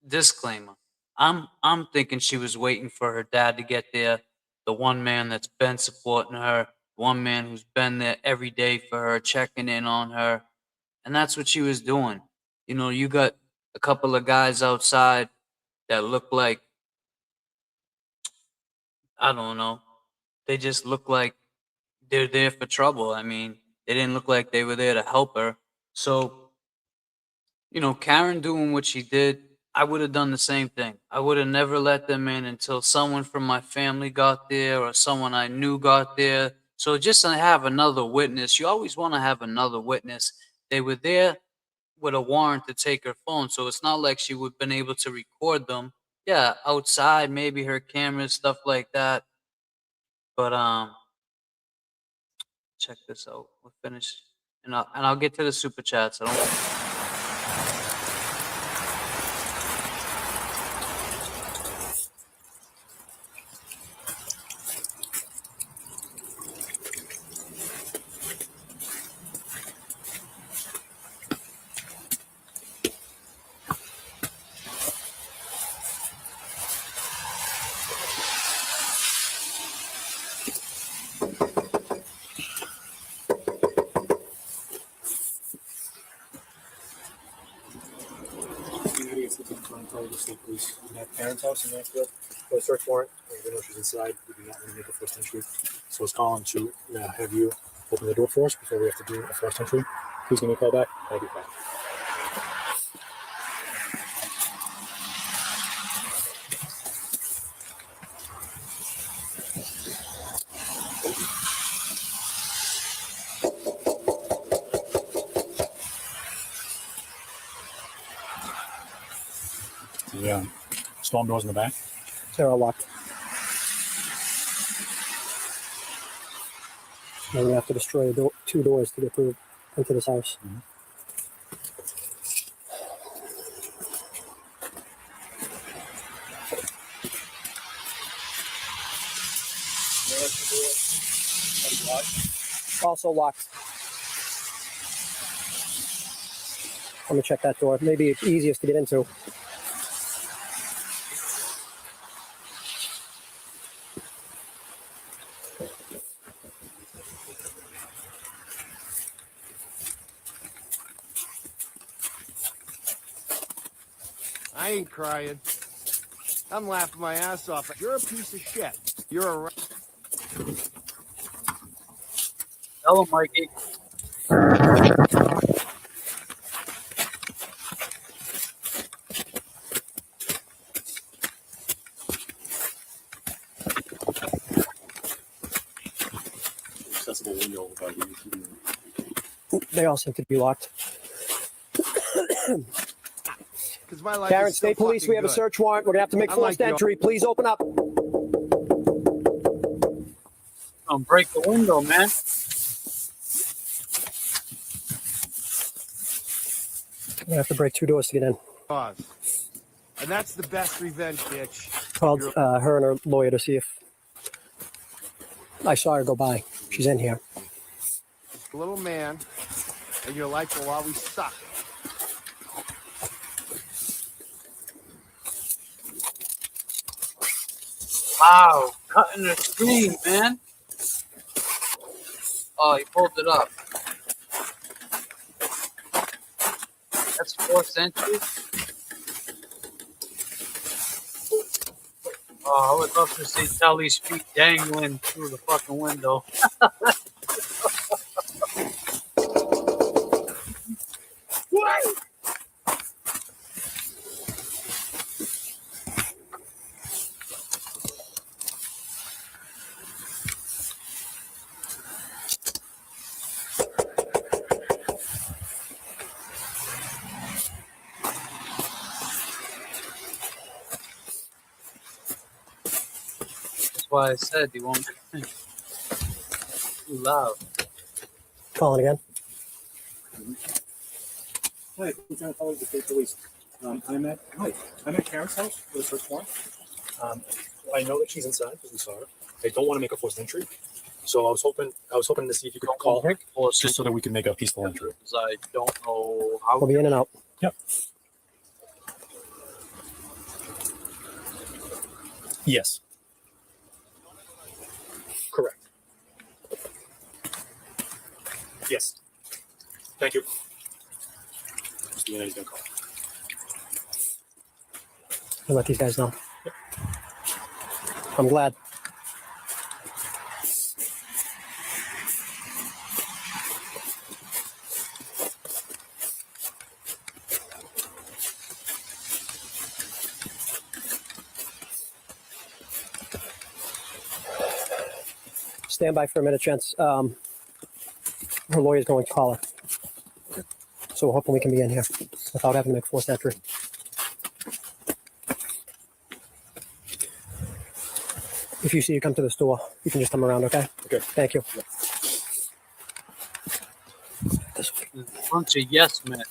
disclaimer. I'm thinking she was waiting for her dad to get there, the one man that's been supporting her, one man who's been there every day for her, checking in on her. And that's what she was doing. You know, you got a couple of guys outside that look like, I don't know, they just look like they're there for trouble. I mean, they didn't look like they were there to help her. So, you know, Karen doing what she did, I would have done the same thing. I would have never let them in until someone from my family got there or someone I knew got there. So just to have another witness, you always want to have another witness. They were there with a warrant to take her phone, so it's not like she would have been able to record them. Yeah, outside, maybe her cameras, stuff like that. But check this out. We'll finish, and I'll get to the super chats. I don't. Police in that parents' house in Mansfield for a search warrant. We know she's inside. We do not want to make a first entry. So I was calling to have you open the door for us before we have to do a first entry. Please give me a call back. I'll be back. The storm doors in the back. They're all locked. Now we have to destroy two doors to get through into this house. Mm-hmm. Also locked. Let me check that door. Maybe it's easiest to get into. I ain't crying. I'm laughing my ass off. You're a piece of shit. You're a... Tell him, Mikey. Accessible window. They all seem to be locked. My life Karen, is so State Police, we have a good. search warrant. We're going to have to make forced entry. Please open up. Don't break the window, man. We have to break two doors to get in. And that's the best revenge, bitch. Called her and her lawyer to see if I saw her go by. She's in here. A little man, and your life will always suck. Wow, cutting the screen, man. Oh, he pulled it up. That's 4th century. Oh, I would love to see Telly's feet dangling through the fucking window. why I said you won't be too loud. Calling again. Hi, Lieutenant Collins, the State Police. I'm at Karen's house for the search warrant. I know that she's inside because we saw her. I don't want to make a forced entry, so I was hoping to see if you could call her just so that we can make a peaceful entry. Because I don't know how. We'll be in and out. Yep. Yes. Correct. Yes. Thank you. Mr. Unity's gonna call. I'll let these guys know. Yep. I'm glad. Stand by for a minute, gents. Her lawyer's going to call her. So we're hoping we can be in here without having to make forced entry. If you see her come to the store, you can just come around, okay? Okay. Thank you. This way. Bunch of yes men.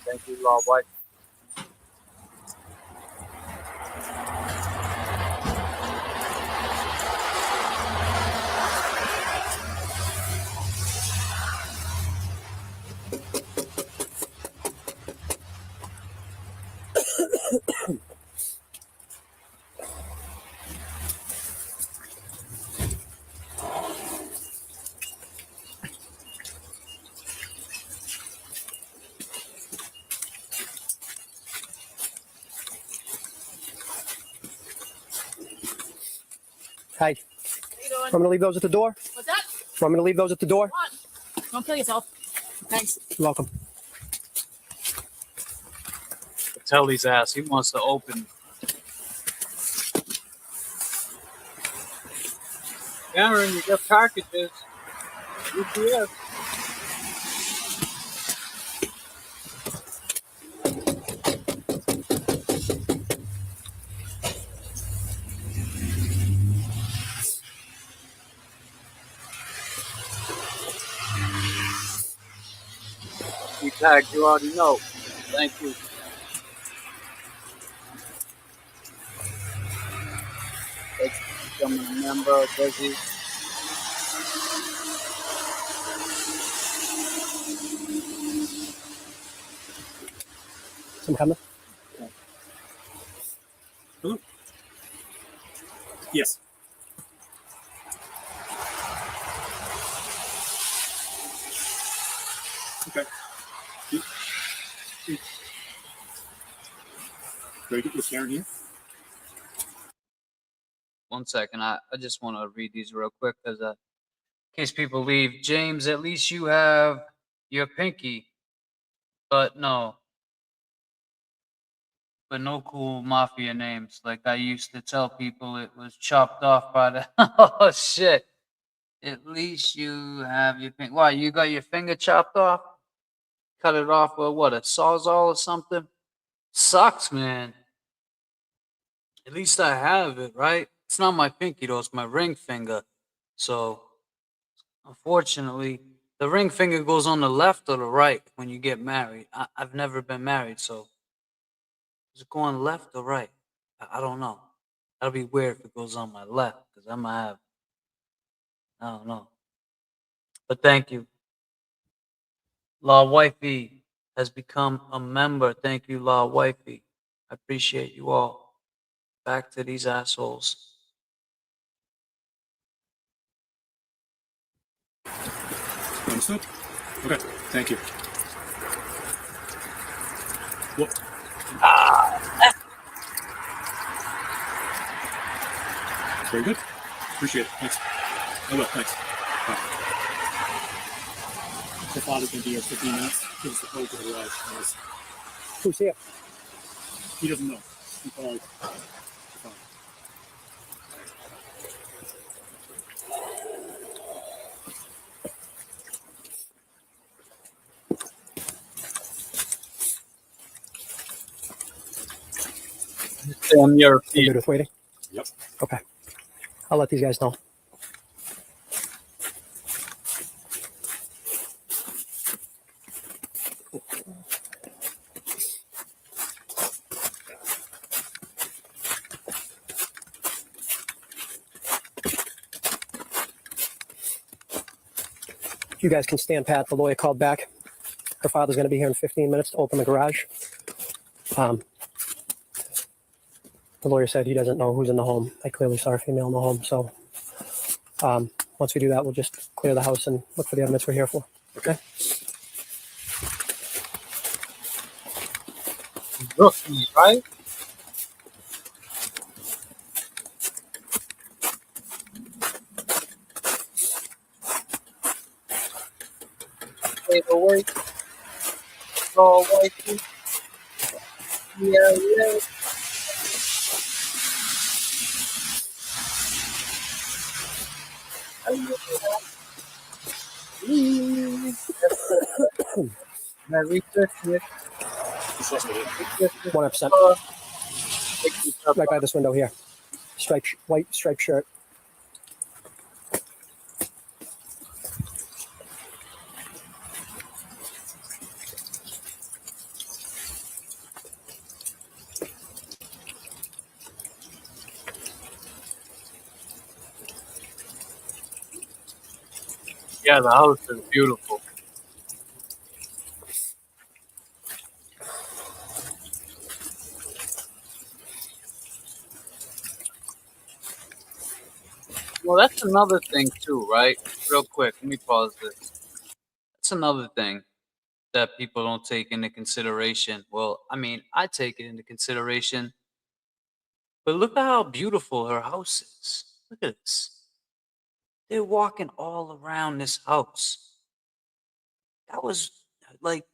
Thank you, Law White. Hi. How you doing? Want me to leave those at the door? What's that? Want me to leave those at the door? Come on. Don't kill yourself. Thanks. You're welcome. Tell his ass he wants to open. Karen, you got packages. UPS. We tagged you already know. Thank you. Thanks for becoming a member, Desi. I'm coming. Hello? Yes. Okay. Do I get this Karen here? 1 second. I just want to read these real quick because in case people leave. James, at least you have your pinky. But no cool mafia names. Like I used to tell people it was chopped off by the oh shit. At least you have your finger. Why, you got your finger chopped off? Cut it off with what, a sawzall or something? Sucks, man. At least I have it, right? It's not my pinky though, it's my ring finger. So unfortunately, the ring finger goes on the left or the right when you get married. I've never been married, so does it go on left or right? I don't know. That'll be weird if it goes on my left, because I might have, I don't know. But thank you. Law Wifey has become a member. Thank you, Law Wifey. I appreciate you all. Back to these assholes. Understood? Okay, thank you. What? Very good. Appreciate it. Thanks. I will. Thanks. Bye. So father's gonna be here in 15 minutes. Give us the code to the garage. Who's here? He doesn't know. He called. Stay on your You feet. good with waiting? Yep. Okay. I'll let these guys know. You guys can stand pat. The lawyer called back. Her father's going to be here in 15 minutes to open the garage. The lawyer said he doesn't know who's in the home. I clearly saw a female in the home. So once we do that, we'll just clear the house and look for the evidence we're here for. Okay? Rookie, right? Wait, wait. Oh, wait. Yeah. Merry Christmas. 100%. Right by this window here. White striped shirt. Yeah, the house is beautiful. Well, that's another thing too, right? Real quick, let me pause this. That's another thing that people don't take into consideration. Well, I mean, I take it into consideration, but look at how beautiful her house is. Look at this. They're walking all around this house. That was like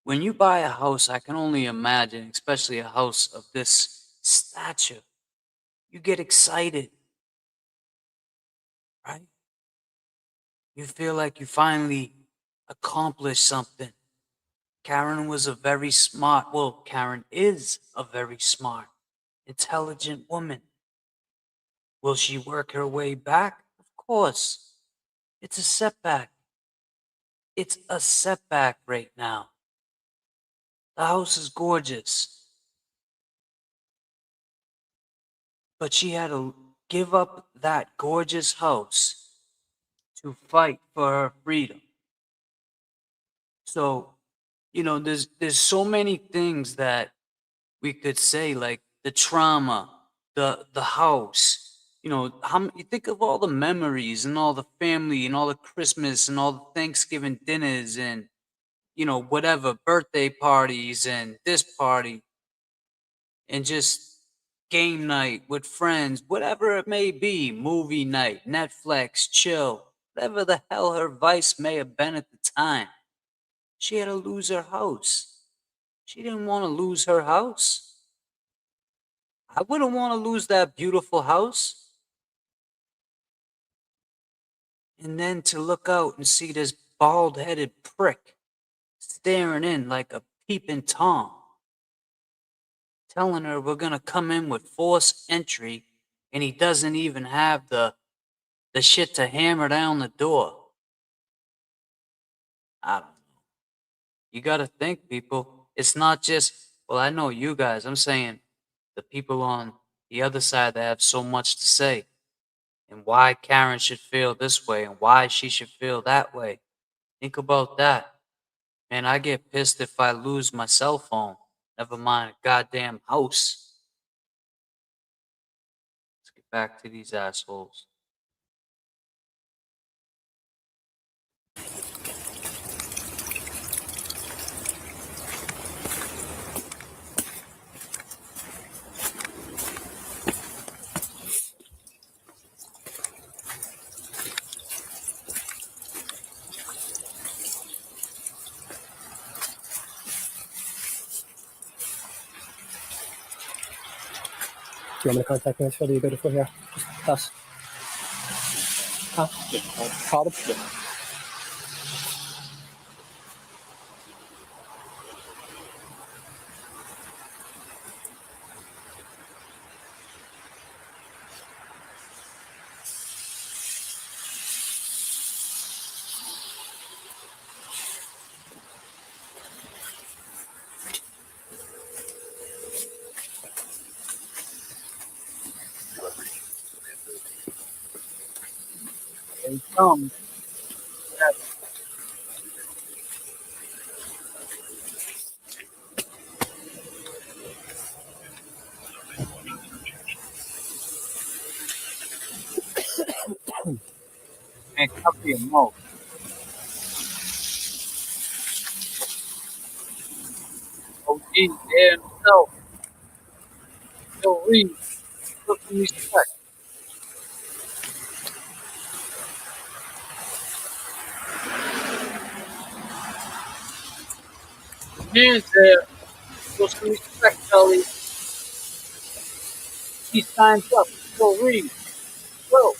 when you buy a house, I can only imagine, especially a house of this stature, you get excited, right? You feel like you finally accomplished something. Karen was a very smart, well, Karen is a very smart, intelligent woman. Will she work her way back? Of course. It's a setback. It's a setback right now. The house is gorgeous. But she had to give up that gorgeous house to fight for her freedom. So, you know, there's so many things that we could say, like the trauma, the house. You know, you think of all the memories and all the family and all the Christmas and all the Thanksgiving dinners and, you know, whatever, birthday parties and this party and just game night with friends, whatever it may be, movie night, Netflix, chill, whatever the hell her vice may have been at the time. She had to lose her house. She didn't want to lose her house. I wouldn't want to lose that beautiful house. And then to look out and see this bald-headed prick staring in like a peeping Tom, telling her we're going to come in with forced entry, and he doesn't even have the shit to hammer down the door. I don't know. You got to think, people. It's not just, well, I know you guys. I'm saying the people on the other side that have so much to say and why Karen should feel this way and why she should feel that way. Think about that. Man, I get pissed if I lose my cell phone. Never mind a goddamn house. Let's get back to these assholes. you want me to contact Mansfield? Are you good if we're here? Just us. Huh? Yeah, Call them? yeah. Here he comes. Man, cover your mouth. OG there himself. Yo, Reed, put some respect. Man's there. Put some respect, Kelly. He signs up. Yo, Reed. Yo.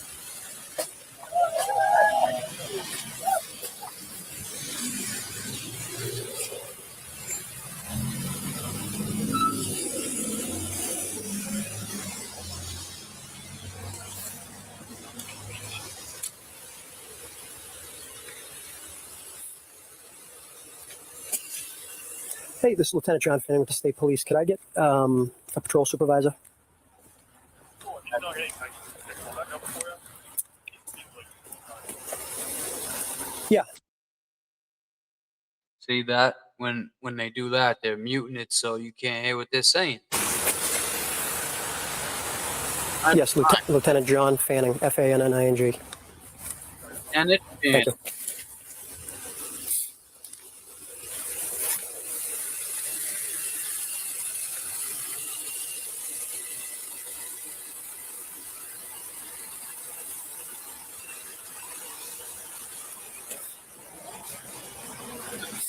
Hey, this is Lieutenant John Fanning with the State Police. Could I get a patrol supervisor? Yeah. See that? When they do that, they're muting it so you can't hear what they're saying. Yes, Lieutenant John Fanning, Fanning. And it Thank you.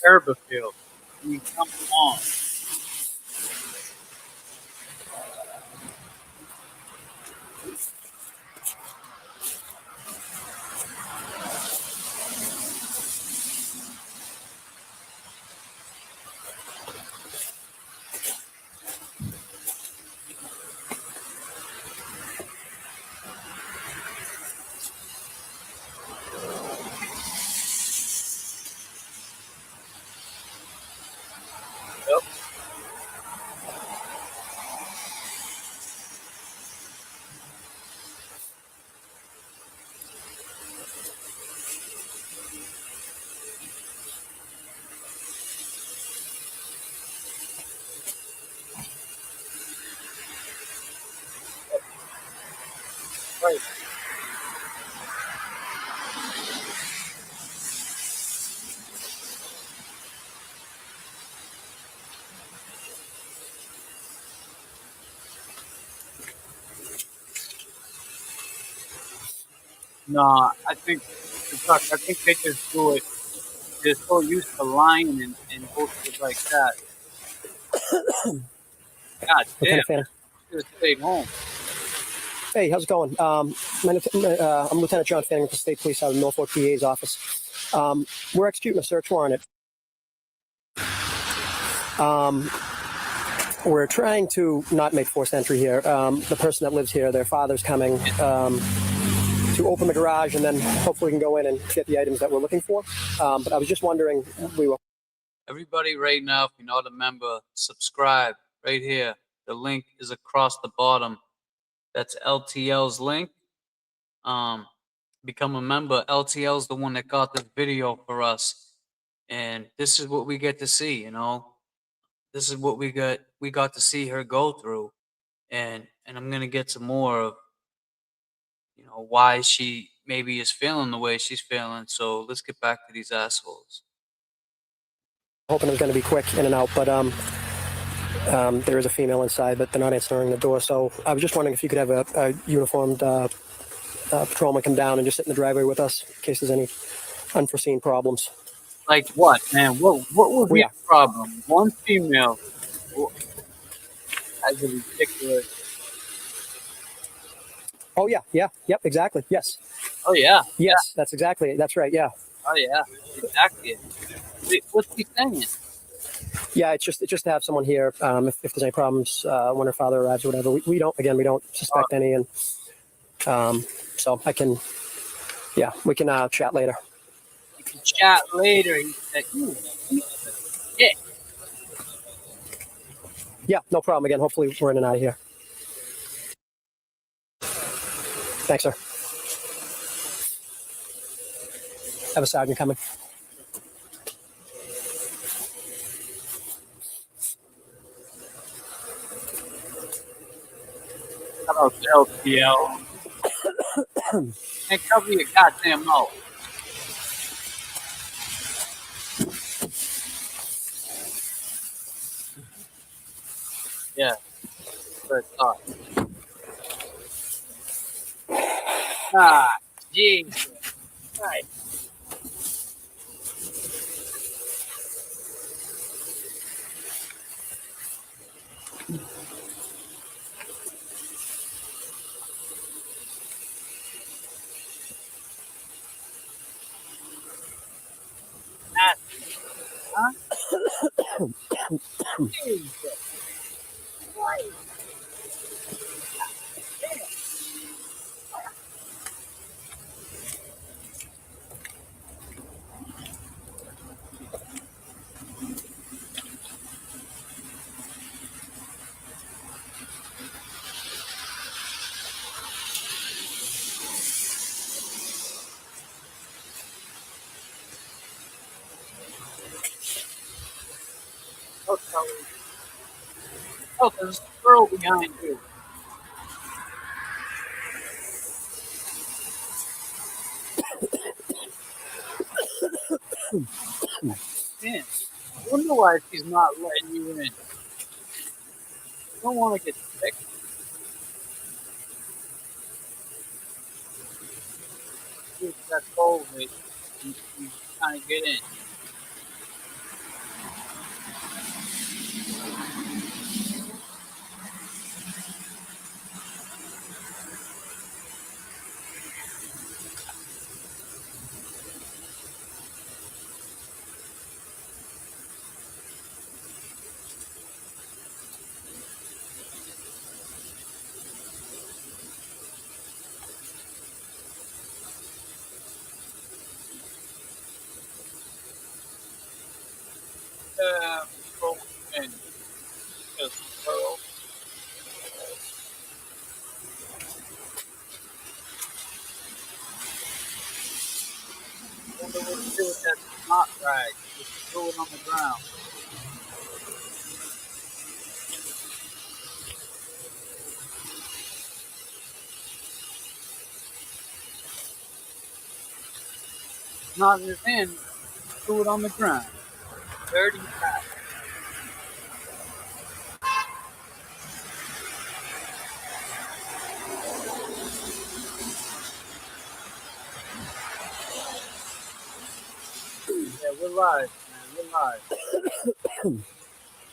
Herberfield. I mean, come on. Yep. Right. No, I think they just do it. They're so used to lying and bullshit like that. God damn, Lieutenant Fanning. should have stayed home. Hey, how's it going? I'm Lieutenant John Fanning with the State Police out of Norfolk PA's office. We're executing a search warrant. We're trying to not make forced entry here. The person that lives here, their father's coming to open the garage, and then hopefully we can go in and get the items that we're looking for. But I was just wondering, Everybody right now, if you're not a member, subscribe right here. The link is across the bottom. That's LTL's link. Become a member. LTL's the one that got this video for us. And this is what we get to see, you know. This is what we got to see her go through. And I'm gonna get some more of, you know, why she maybe is feeling the way she's feeling. So let's get back to these assholes. hoping it was going to be quick in and out, but there is a female inside, but they're not answering the door. So I was just wondering if you could have a uniformed patrolman come down and just sit in the driveway with us in case there's any unforeseen problems. Like what, man? What would be a problem? One female. That's ridiculous. Oh yeah, yep, exactly. Yes, Oh yeah. yes, that's exactly it. That's right. Yeah, Oh yeah. Exactly. Wait, what's he saying? yeah. It's just to have someone here if there's any problems when her father arrives or whatever. We don't suspect any, and so I can, yeah, we can chat later. You can chat later. He said, yeah. Yeah, no problem. Again, hopefully we're in and out of here. Thanks, sir. Have a sergeant coming. Hello, LPL. And cover your goddamn mouth. Yeah. Good thought. Ah, Jesus. Right. Huh? Jesus. Right. Oh, Kelly. Oh, there's a girl behind you. Man, I wonder why she's not letting you in. You don't want to get sick. You got COVID. You kind of get in. Go in. Just girl. Wonder what to do with that snot rag. Just throw it on the ground. Not in his hand. Throw it on the ground. Dirty cat. Yeah, we're live, man. We're live.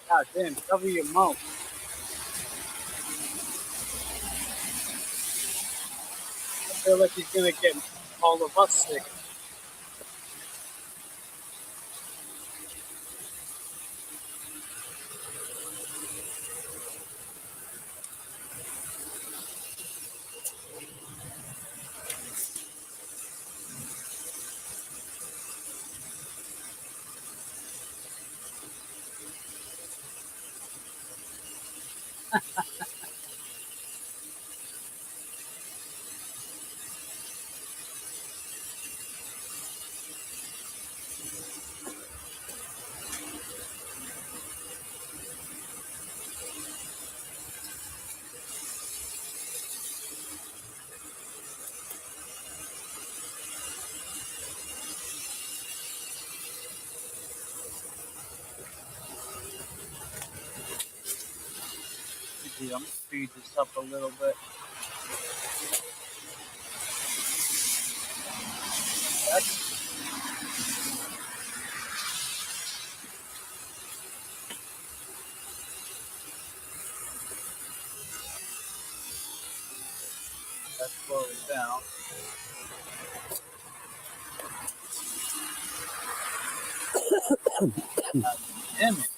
God damn, cover your mouth. I feel like he's gonna get all of us sick. I'm gonna speed this up a little bit. That's closed down. God damn it.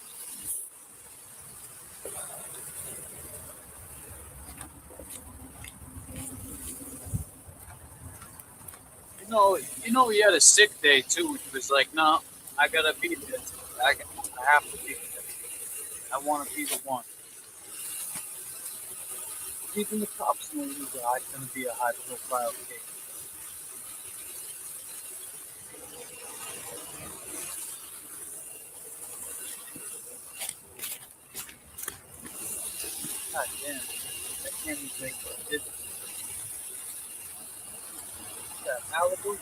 You know, he had a sick day too. He was like, "No, I gotta be there. I have to be there. I want to be the one." Even the cops knew he was going to be a high-profile case. God damn, I can't even think what it is. That Malibu?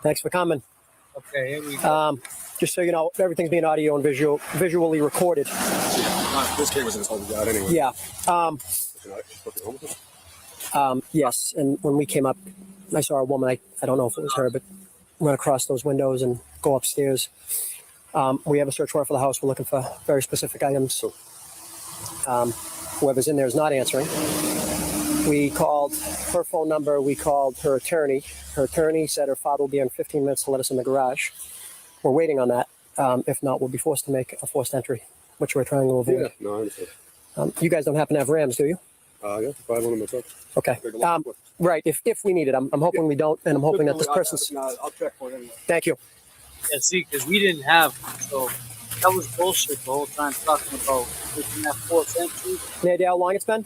Thanks for coming. Okay, here we go. Just so you know, everything's being audio and visually recorded. This camera's in this whole yard anyway. Yeah. Yes. And when we came up, I saw a woman. I don't know if it was her, but run across those windows and go upstairs. We have a search warrant for the house. We're looking for very specific items. Whoever's in there is not answering. We called her phone number. We called her attorney. Her attorney said her father will be in 15 minutes to let us in the garage. We're waiting on that. If not, we'll be forced to make a forced entry, which we're trying to avoid. Yeah, no, I understand. You guys don't happen to have Rams, do you? Yeah, probably one of my trucks. Okay. Right. If we need it, I'm hoping we don't, and I'm hoping that this person's. I'll check for it anyway. Thank you. Yeah, see, because we didn't have, so that was bullshit the whole time talking about looking at fourth entry. Any idea how long it's been?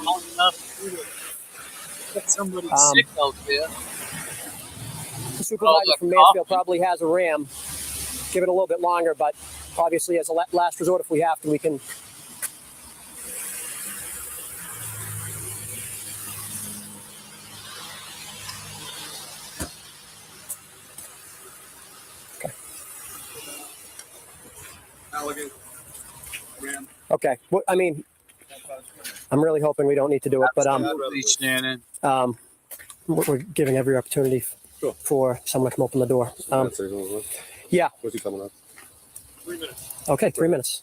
Long enough to get somebody sick out there. The supervisor from Mansfield probably has a Ram. Give it a little bit longer, but obviously, as a last resort, if we have to, we can. Okay. Alligator. Ram. Okay. Well, I mean, I'm really hoping we don't need to do it, but Absolutely, Shannon. we're giving every opportunity for someone to come open the door. Yeah. What's he coming up? 3 minutes. Okay, 3 minutes.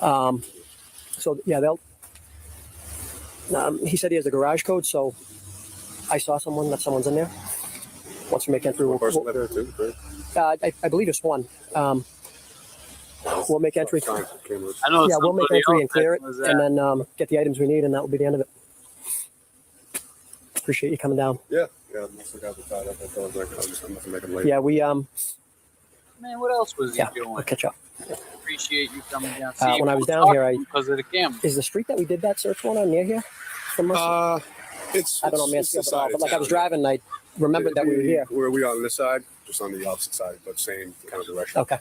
So yeah, they'll. He said he has a garage code, so I saw someone's in there. Once we make entry, One person there too, right? I believe just one. We'll make entry. I know. Yeah, we'll make somebody entry else and clear it, that was and then get the items we need, and that will be the end of it. Appreciate you coming down. Yeah, most of the guys are tied up. I feel like I'm not making late. Yeah, we Man, what else was he yeah, doing? I'll catch up. Appreciate you coming down. When I was down here, because of the camera. Is the street that we did that search one on near here? From us? It's I don't know, man. it's the side But of like I was town. driving, and I remembered that we were here. Where we are on this side, just on the opposite side, but same kind of direction. Okay.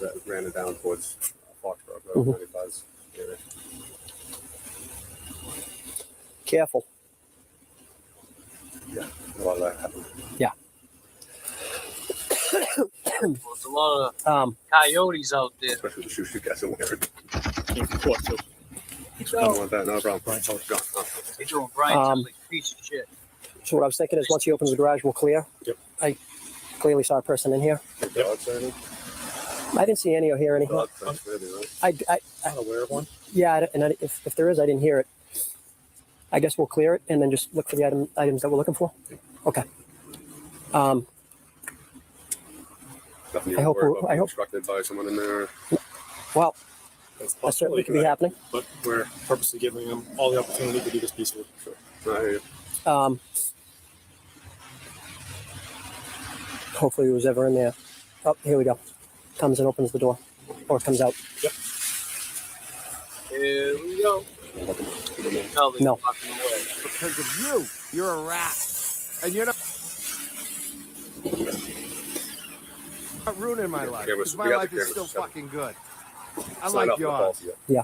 That ran it down towards Foxborough, Mhm. 95's area. Careful. Yeah, a lot of that happened. Yeah. There's a lot of coyotes out there. Especially the shoes you guys are wearing. Came from court, too. I don't want that, no problem. Gone. They're doing Brian like a piece of shit. So what I was thinking is once he opens the garage, we'll clear. Yep. I clearly saw a person in here. Big dogs or anything? I didn't see any or hear anything. Dogs, maybe, right? I'm Not aware of one. Yeah, if there is, I didn't hear it. I guess we'll clear it and then just look for the items that we're looking for. Okay. Nothing you I hope worry we're- about I being hope- obstructed by someone in there. Well, That's that certainly could be happening. But we're purposely giving them all the opportunity to do this peacefully. I hear you. Hopefully, who's ever in there. Oh, here we go. Comes and opens the door, or comes out. Here we go. Welcome. You can tell they're No. walking away. Because of you. You're a rat. And you're not ruining my life. Cameras, Because we my got life the is cameras, still so- fucking good. I Sign like up for the yours. policy, yeah. Yeah.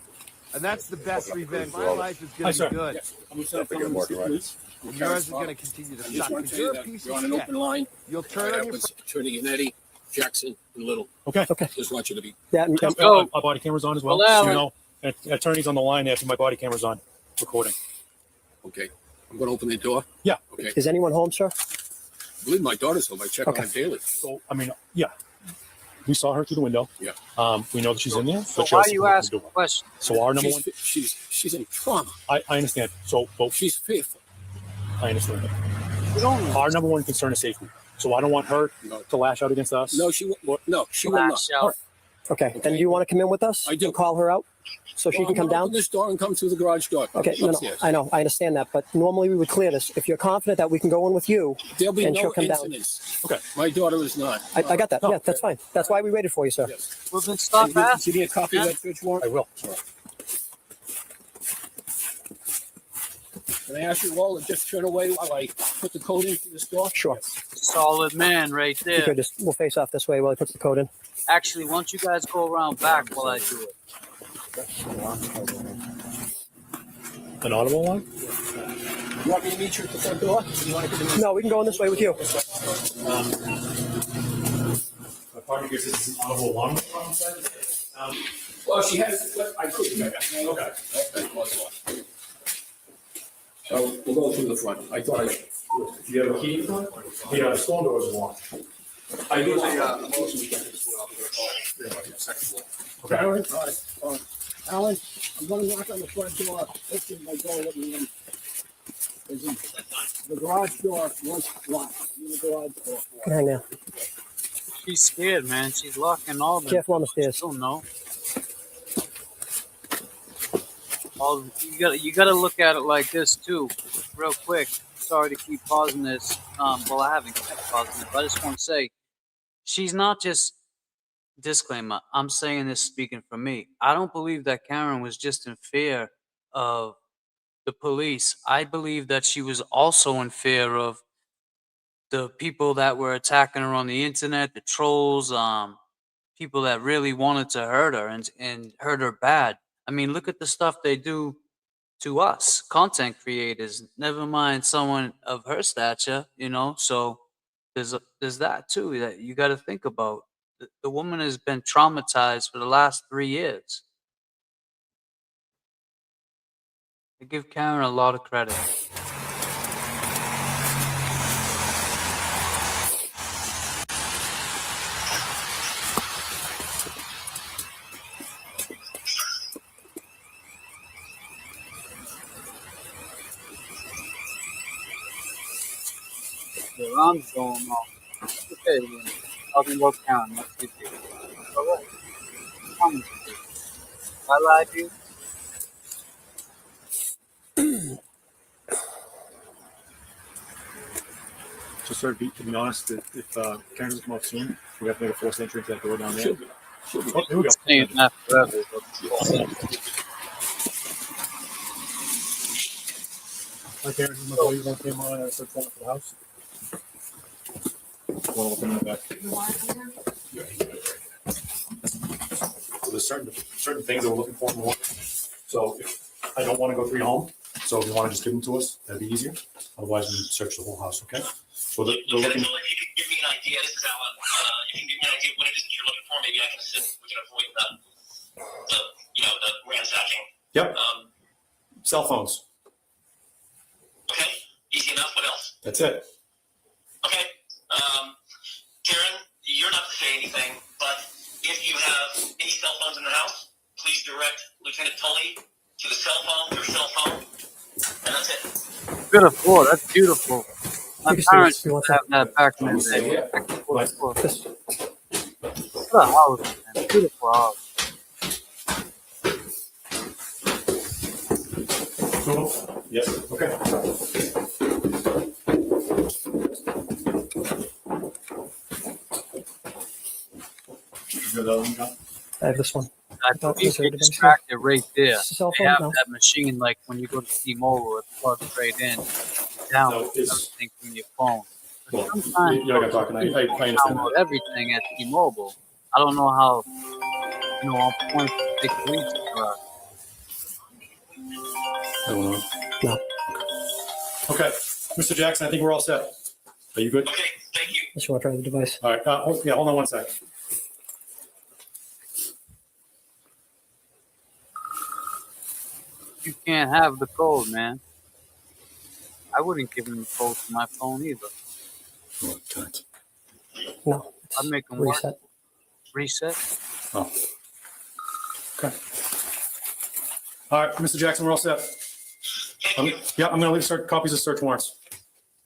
And that's the best Open up the revenge. police My roll. life is Hi, going to sir. be good. Yes. I'm Don't sorry, forget Mark, right? please. And yours is going to continue to I suck. just want to Because tell you you're a that piece you're of on an shit. open line. You'll That turn on your happens Attorney Unity, Jackson, and Little. Okay. Okay. Just want you to be. Yeah. Go. Our body camera's on as well. Well, So, you Alan. know, attorney's on the line after my body camera's on, recording. Okay. I'm going to open the door. Yeah. Okay. Is anyone home, sir? I believe my daughter's home. I check on Okay. her daily. So, I mean, yeah. We saw her through the window. Yeah. We know that she's in there. So but she why has are to you come open the asking door. questions? So our number one, She's in trauma. I understand. So, but She's fearful. I understand that. You don't Our number one concern is safety. So I don't want her No. to lash out against us. No, she will. No, she will not. lash out. Okay. Then do you want to come in with us? I do. And call her out so she Well, can I'm come gonna down? Open this door and come through the garage door. Okay, no, Upstairs. I know, I understand that, but normally we would clear this. If you're confident that we can go in with you, There'll be and no she'll come down. incidents. Okay. My daughter is not. I got that. No. Yeah, that's fine. That's why we waited for you, sir. Yes. Well, then stop Can you asking. give me a copy of Yeah. that search warrant? I will. Can I ask you all to just turn away while I put the code into the store? Sure. Solid man right You there. could just, we'll face off this way while he puts the code in. Actually, why don't you guys go around back while I do it? An audible one? You want me to meet you at the front door? You want to give me No, we can go in this way with you. My partner gives us an audible one. Well, she has. I could. Okay. So we'll go through the front. I thought I. Do you have a key? Yeah, the storm door is locked. I do a motion to get this one Okay. Alan, all right. Alan, I'm going to knock on the front door. This is my door. Let me in. The garage door was locked. In the garage door. Can hang there. She's scared, man. She's locking all them. Careful on the stairs. Don't know. Oh, you gotta look at it like this too, real quick. Sorry to keep pausing this. Well, I haven't kept pausing it, but I just want to say, she's not just disclaimer. I'm saying this speaking for me. I don't believe that Karen was just in fear of the police. I believe that she was also in fear of the people that were attacking her on the internet, the trolls, people that really wanted to hurt her and hurt her bad. I mean, look at the stuff they do to us, content creators, never mind someone of her stature, you know? So there's that too that you got to think about. The woman has been traumatized for the last 3 years. I give Karen a lot of credit. The alarm's going off. Okay, then. Talking about Karen, what you do. All right. Come with you. I lied to you. So, sir, to be honest, if Karen doesn't come out soon, we have to make a forced entry into that door down there. Oh, here we go. Staying that forever. Hi, Karen. My boy, you want to come on and search warrant for the house? Well, open in the back. So there's certain things that we're looking for more. So I don't want to go through your home. So if you want to just give them to us, that'd be easier. Otherwise, we search the whole house. Okay. So they're looking. If you could give me an idea, this is Alan. If you can give me an idea of what it is that you're looking for, maybe I can assist. We can avoid the ransacking. Yep. Cell phones. Okay. Easy enough. What else? That's it. Okay. Karen, you're not to say anything, but if you have any cell phones in the house, please direct Lieutenant Tully to the cell phone, your cell phone, and that's it. Good floor. That's beautiful. My You can see parents it. You used want to have that back in the day. This, What a house, man. Beautiful house. Cool. Yes. Okay. You got that one, John? I have this one. I thought believe was there they a device here? distract it right there. Cell They phone? have No. that machine like when you go to T-Mobile, it plugs right in. You download So is, everything from your phone. But well, sometimes you're not gonna talk, and I understand download that. everything at T-Mobile. I don't know how, on point the big reads are. I don't know. No. Okay, Mr. Jackson, I think we're all set. Are you good? Okay, thank you. Unless you want to try the device. All right, hold on one sec. You can't have the code, man. I wouldn't give him the code to my phone either. Oh, God. No. I'd make him Reset. reset. Oh. Okay. All right, Mr. Jackson, we're all set. I'm going to leave copies of search warrants.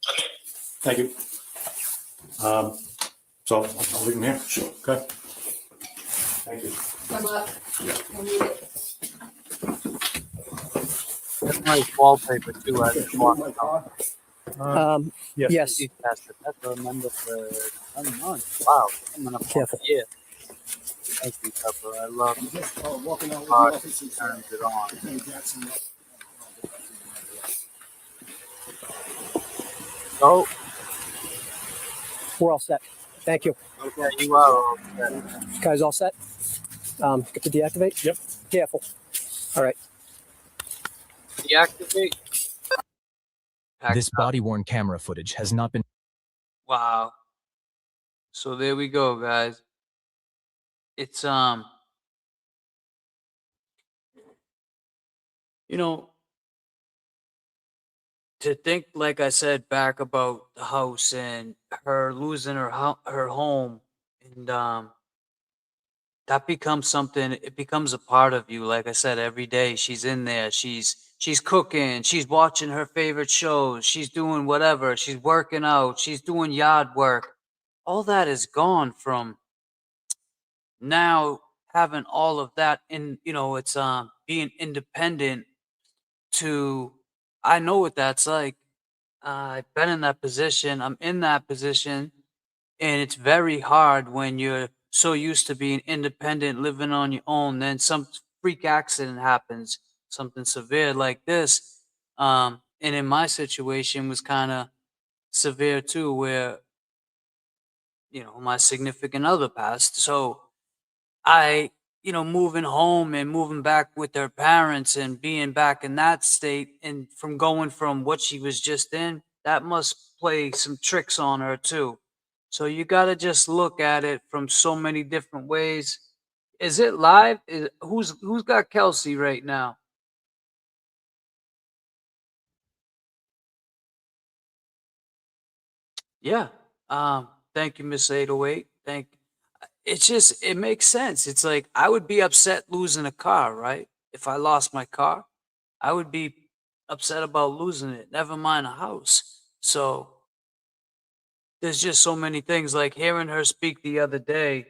Okay. Thank you. So I'll leave them here. Sure. Okay. Thank you. Good luck. We'll need it. That's nice wallpaper too. I just walked out. Yes. He's past the Pepper member for 10 months. Wow, coming up on Careful. a year. Thank you, Pepper. I love it. Walking out with God, the officers. turns it on. So, We're all set. Thank you. yeah, you are all set. Guys all set? Get to deactivate? Yep. Careful. All right. Deactivate. This body-worn camera footage has not been... Wow. So there we go, guys. It's to think, like I said, back about the house and her losing her home, and that becomes something. It becomes a part of you. Like I said, every day she's in there. She's cooking. She's watching her favorite shows. She's doing whatever. She's working out. She's doing yard work. All that is gone from now having all of that in, it's being independent to I know what that's like. I've been in that position. I'm in that position, and it's very hard when you're so used to being independent, living on your own. Then some freak accident happens, something severe like this. And in my situation was kind of severe too, where my significant other passed. So I, moving home and moving back with her parents and being back in that state and from going from what she was just in, that must play some tricks on her too. So you got to just look at it from so many different ways. Is it live? Who's got Kelsey right now? Yeah. Thank you, Miss 808. It's just it makes sense. It's like I would be upset losing a car, right? If I lost my car, I would be upset about losing it. Never mind a house. So there's just so many things. Like hearing her speak the other day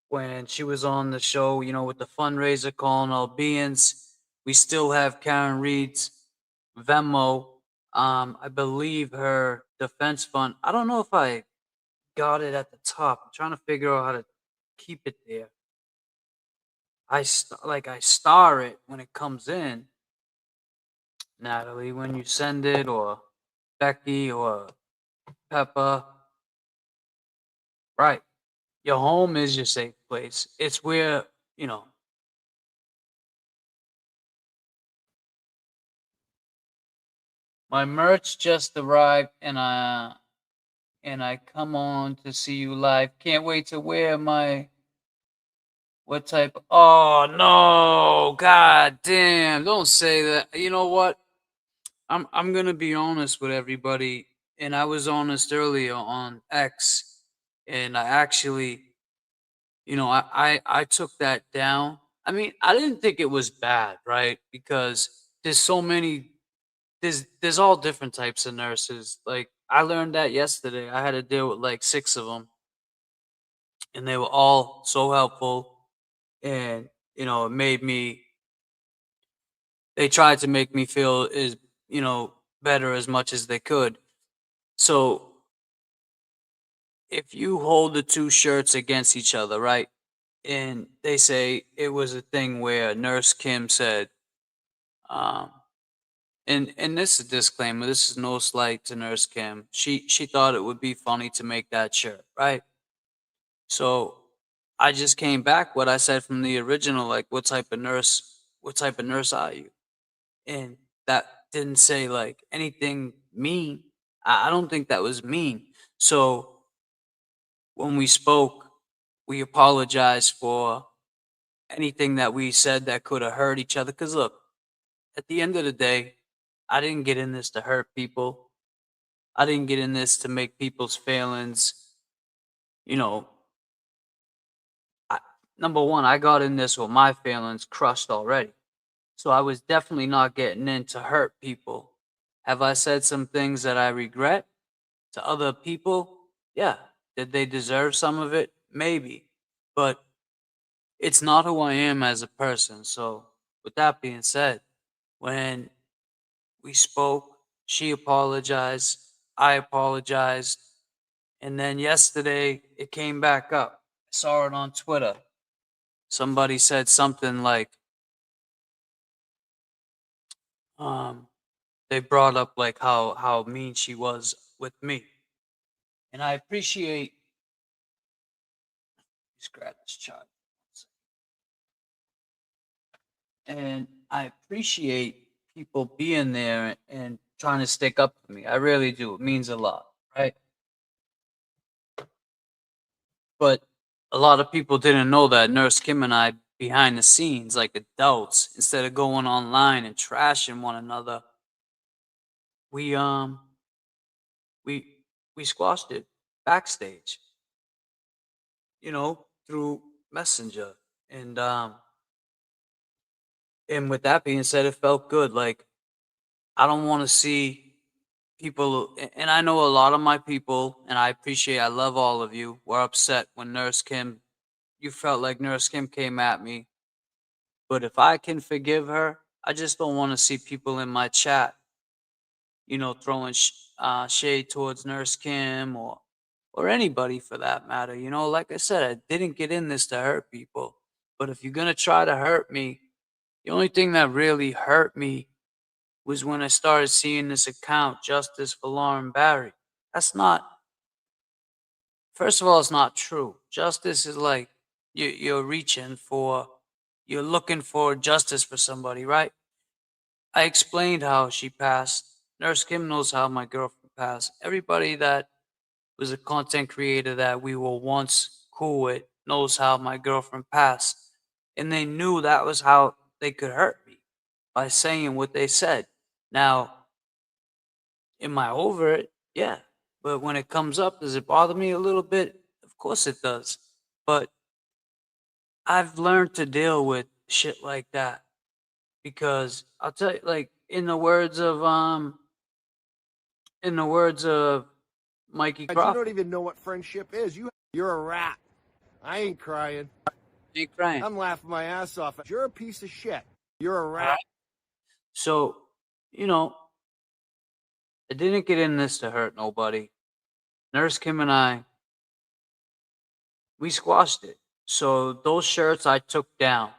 when she was on the show, with the fundraiser calling all beings. We still have Karen Reed's Venmo. I believe her defense fund. I don't know if I got it at the top. I'm trying to figure out how to keep it there. I star it when it comes in, Natalie, when you send it, or Becky or Peppa. Right. Your home is your safe place. It's where, my merch just arrived and I come on to see you live. Can't wait to wear my what type? Oh no, god damn. Don't say that. You know what? I'm gonna be honest with everybody, and I was honest earlier on X, and I actually, I took that down. I mean, I didn't think it was bad, right? Because there's so many, there's all different types of nurses. Like I learned that yesterday. I had to deal with like 6 of them, and they were all so helpful, and it made me. They tried to make me feel better as much as they could. So if you hold the two shirts against each other, right? and they say it was a thing where Nurse Kim said, um, and this is a disclaimer. This is no slight to Nurse Kim. She thought it would be funny to make that shirt, right? So I just came back what I said from the original, like what type of nurse, are you? And that didn't say like anything mean. I don't think that was mean. So when we spoke, we apologized for anything that we said that could have hurt each other. Cause look, at the end of the day, I didn't get in this to hurt people. I didn't get in this to make people's feelings, you know, I, number one, I got in this with my feelings crushed already. So I was definitely not getting in to hurt people. Have I said some things that I regret to other people? Yeah. Did they deserve some of it? Maybe. But it's not who I am as a person. So, with that being said, when we spoke, she apologized, I apologized, and then yesterday it came back up. I saw it on Twitter. Somebody said something like, um, they brought up like how mean she was with me, and I appreciate. Just grab this chart, and I appreciate people being there and trying to stick up for me. I really do. It means a lot, right? But a lot of people didn't know that Nurse Kim and I, behind the scenes, like adults, instead of going online and trashing one another, we we we squashed it backstage, through Messenger. And with that being said, it felt good. Like, I don't want to see people, and I know a lot of my people, and I love all of you, were upset when Nurse Kim, you felt like Nurse Kim came at me. But if I can forgive her, I just don't want to see people in my chat, throwing shade towards Nurse Kim or anybody for that matter. Like I said, I didn't get in this to hurt people. But if you're gonna try to hurt me, the only thing that really hurt me was when I started seeing this account, Justice for Lauren Barry. That's not. First of all, it's not true. Justice is like you're reaching for, you're looking for justice for somebody, right? I explained how she passed. Nurse Kim knows how my girlfriend passed. Everybody that was a content creator that we were once cool with knows how my girlfriend passed. And they knew that was how they could hurt me, by saying what they said. Now, am I over it? Yeah. But when it comes up, does it bother me a little bit? Of course it does. But I've learned to deal with shit like that, because I'll tell you, like, in the words of Mikey You don't Crawford, even know what friendship is. You're a rat. I ain't crying. ain't crying. I'm laughing my ass off. You're a piece of shit. You're a All rat. right. So, you know, I didn't get in this to hurt nobody. Nurse Kim and I, we squashed it. So those shirts I took down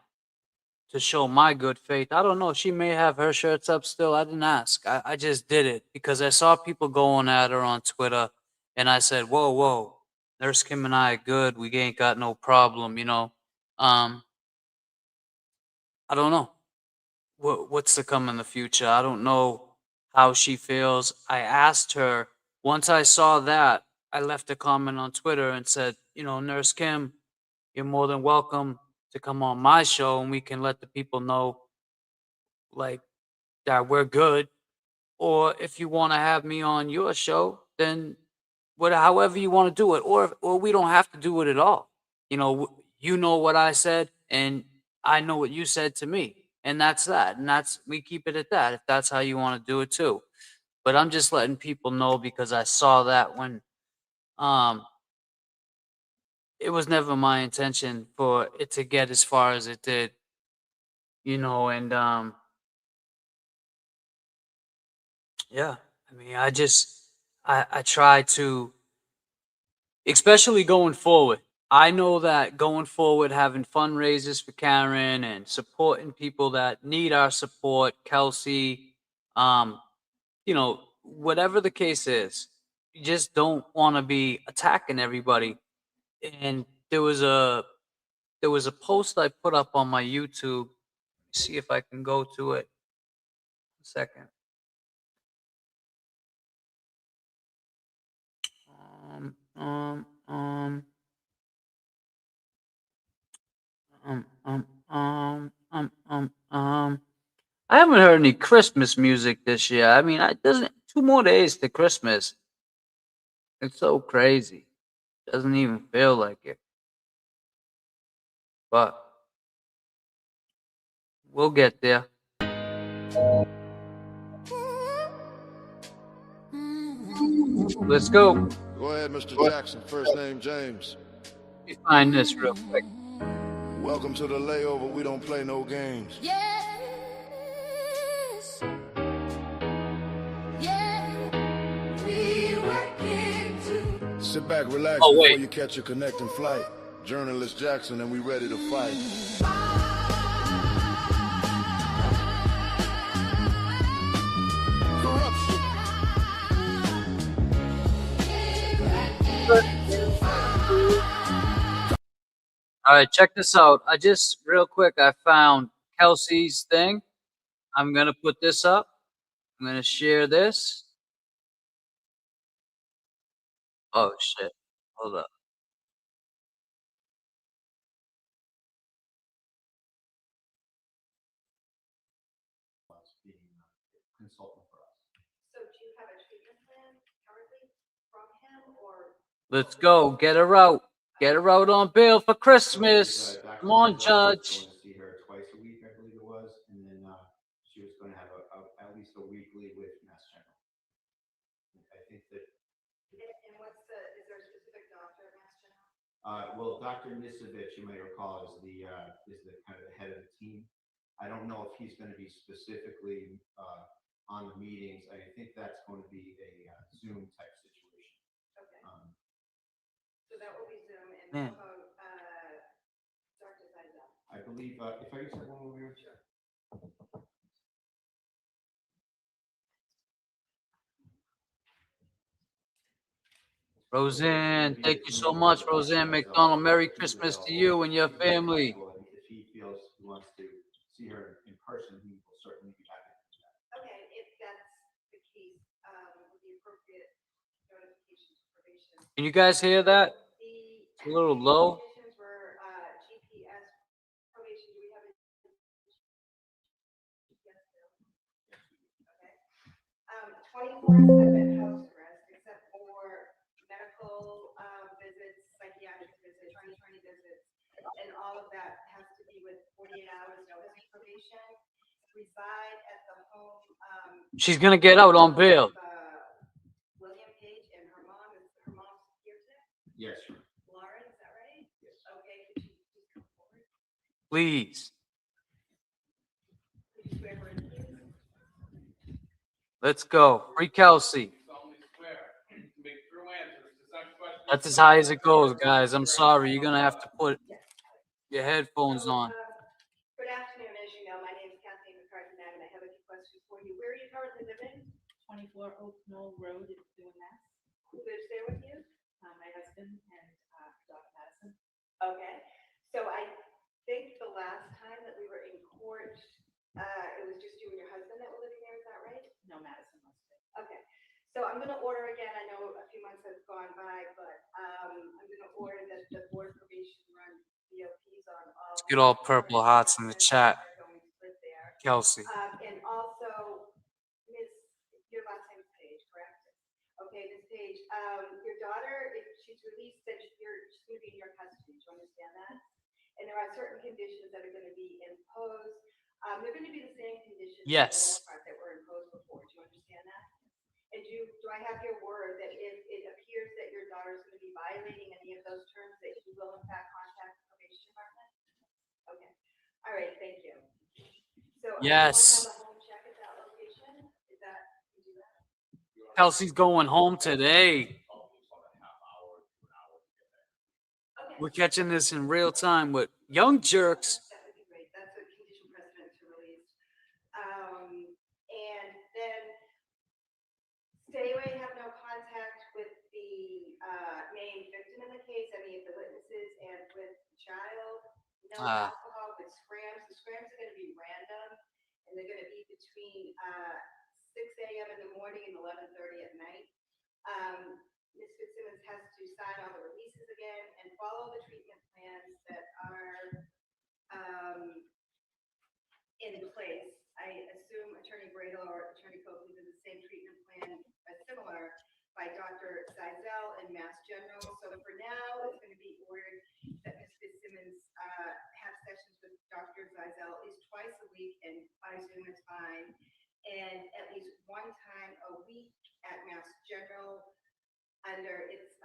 to show my good faith. I don't know. She may have her shirts up still. I didn't ask. I just did it because I saw people going at her on Twitter, and I said, "Whoa, whoa, Nurse Kim and I are good. We ain't got no problem." Um, I don't know what's to come in the future. I don't know how she feels. I asked her once I saw that. I left a comment on Twitter and said, Nurse Kim, you're more than welcome to come on my show, and we can let the people know, like, that we're good. Or if you want to have me on your show, then however you want to do it, or we don't have to do it at all. You know what I said, and I know what you said to me, and that's that. And we keep it at that. If that's how you want to do it too. But I'm just letting people know, because I saw that when um it was never my intention for it to get as far as it did, and yeah. I mean, I try to, especially going forward. I know that going forward, having fundraisers for Karen and supporting people that need our support, Kelsey, you know, whatever the case is, you just don't want to be attacking everybody. And there was a post I put up on my YouTube. See if I can go to it. A second. Um, um, um, um, um, I haven't heard any Christmas music this year. I mean, it doesn't 2 more days to Christmas. It's so crazy. Doesn't even feel like it. But we'll get there. Let's go. Go ahead, Mr. Jackson. First name James. Let me find this real quick. Welcome to the layover. We don't play no games. Yes. Yeah. We working to. Sit back, relax Oh, before wait. you catch your connecting flight. Journalist Jackson, and we ready to fight. Corruption. All right, check this out. I just real quick I found Kelsey's thing. I'm gonna put this up. I'm gonna share this. Oh shit. Hold up. So do you have a treatment plan currently from him or? Let's go. Get her out. Get her out on bail for Christmas. Come on, Judge. Going to see her twice a week, I believe it was, and then she was going to have at least a weekly with Mass General. I think that. And what's is there a specific doctor at Mass General? Well, Dr. Nisevich, you may recall, is the kind of the head of the team. I don't know if he's going to be specifically on the meetings. I think that's going to be a Zoom type situation. Okay. So that will be Zoom and Man. how about Dr. Zaida? I believe, if I could say one more here. Sure. Roseanne, thank you so much, Roseanne McDonald. Merry Christmas to you and your family. If he feels he wants to see her in person, he will certainly be happy to do that. Okay, if that's the case, with the appropriate notification to probation. Can you guys hear that? It's a little low. Conditions were GPS probation. Do we have a GPS bill? Okay. 24/7 house arrest, except for medical visits, psychiatric visits, attorney visits, and all of that has to be with 48 hours notice of probation. Reside at the home. She's gonna get out on bail. William Page and her mom. Is her mom's here today? Yes. Lauren, is that right? Yes. Okay, could you please come forward? Please. Could you swear her in, please? Let's go. Free Kelsey. That's as high as it goes, guys. I'm sorry. You're gonna have to put your headphones on. Good afternoon. As you know, my name is Kathleen McCarthy, and I have a few questions for you. Where are you currently living? 24 Oak Knoll Road in Doing Mass. Who lives there with you? My husband and Dr. Madison. Okay. So I think the last time that we were in court, it was just you and your husband that were living there. Is that right? No, Madison was there. Okay. So I'm going to order again. I know a few months have gone by, but I'm going to order that the board probation run BOPs on all. Let's get all purple hearts in the chat. They're going to live there. Kelsey. And also, Miss, your last name is Page, correct? Okay, Miss Page, your daughter, if she's released, then she's going to be in your custody. Do you understand that? And there are certain conditions that are going to be imposed. They're going to be the same conditions. Yes. That were imposed before. Do you understand that? And do I have your word that if it appears that your daughter is going to be violating any of those terms, that you will in fact contact the probation department? Okay. All right. Thank you. So Yes. have a home check at that location. Is that you do that? Kelsey's going home today. Okay. We're catching this in real time with young jerks. That would be great. That's a condition precedent to release. And then stay away, have no contact with the main victim in the case, any of the witnesses, and with the child. No alcohol with scrams. The scrams are going to be random, and they're going to be between 6 a.m. in the morning and 11:30 at night. Ms. Fitzsimmons has to sign all the releases again and follow the treatment plans that are in place. I assume Attorney Bradel or Attorney Coakley did the same treatment plan, similar, by Dr. Zeisel and Mass General. So for now, it's going to be ordered that Ms. Fitzsimmons have sessions with Dr. Zeisel at least twice a week, and by Zoom is fine, and at least one time a week at Mass General under its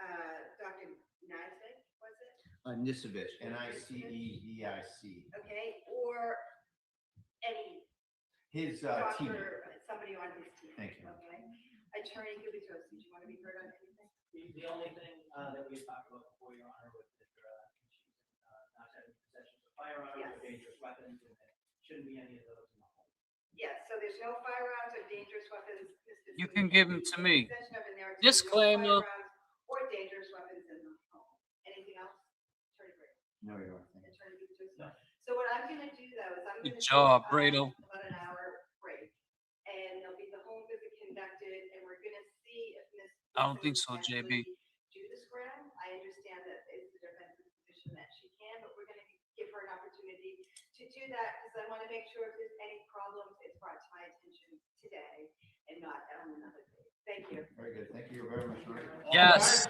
Dr. Nisek, was it? Nisevich, Niceveic. Okay, or any His team. doctor, somebody on his team. Thank you. Okay. Attorney Gubitosi, do you want to be heard on anything? The only thing that we talked about before, Your Honor, was that not having possession of firearms or dangerous weapons, and there shouldn't be any of those in the home. Yes, so there's no firearms or dangerous weapons. You can give them to me. Possession of, and there are Disclaimer. no firearms or dangerous weapons in the home. Anything else? Attorney Bradel? No, Your Honor. Attorney Gubitosi? No. So what I'm going to do though is I'm going to Good job, Bradel. about an hour break, and there'll be the home visit conducted, and we're going to see if Ms. I don't think so, Fitzsimmons JB. actually do the scram. I understand that it's the defense's position that she can, but we're going to give her an opportunity to do that because I want to make sure if there's any problems, it's brought to my attention today and not on another day. Thank you. Very good. Thank you very much. Yes.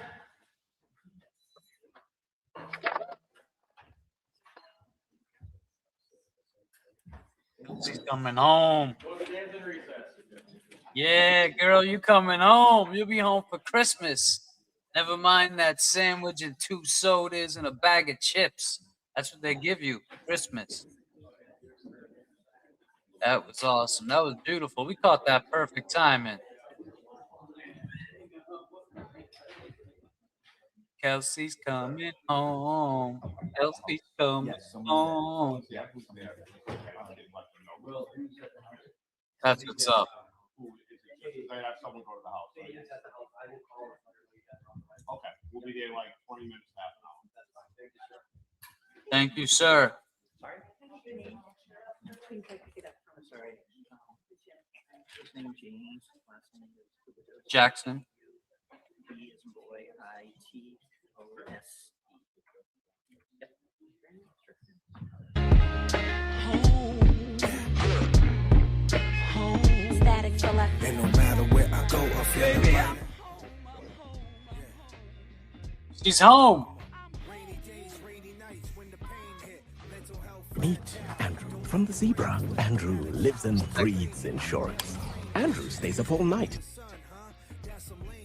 She's coming home. Yeah, girl, you coming home. You'll be home for Christmas. Never mind that sandwich and 2 sodas and a bag of chips. That's what they give you for Christmas. That was awesome. That was beautiful. We caught that perfect timing. Kelsey's coming home. Kelsey's coming home. That's what's up. They have someone go to the house. Okay, we'll be there like 20 minutes, half an hour. Thank you, sir. Jackson. And no matter where I go, I feel like She's home. Meet Andrew from the Zebra. Andrew lives and breathes insurance. Andrew stays up all night.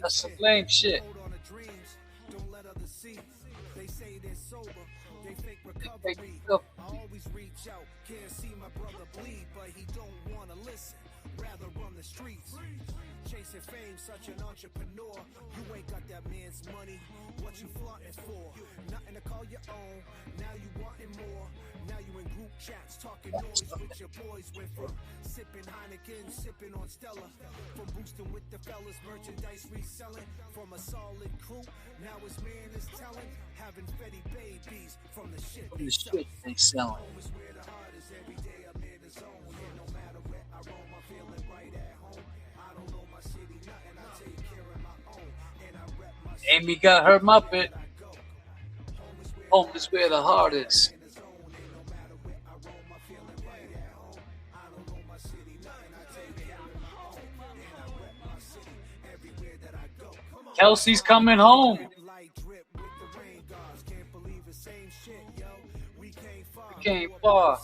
That's some lame shit. always reach out. Can't see my brother bleed, but he don't want to listen. Rather run the streets. Chasing fame, such an entrepreneur. You ain't got that man's money. What you flaunting for? Nothing to call your own. Now you wanting more. Now you in group chats talking noise with your boys. Went from sipping Heineken, sipping on Stella. From boosting with the fellas, merchandise reselling. From a solid crew, now his man is telling. Having Fetty babies from the shit From the shit they selling. Home is where the heart is. Every day I'm in the zone. And no matter where I roam, I'm feeling right at home. I don't know my city, nothing. I take care of my own. And I rep my Amy got her Muppet. Home is where the heart is. Kelsey's coming home. We came far.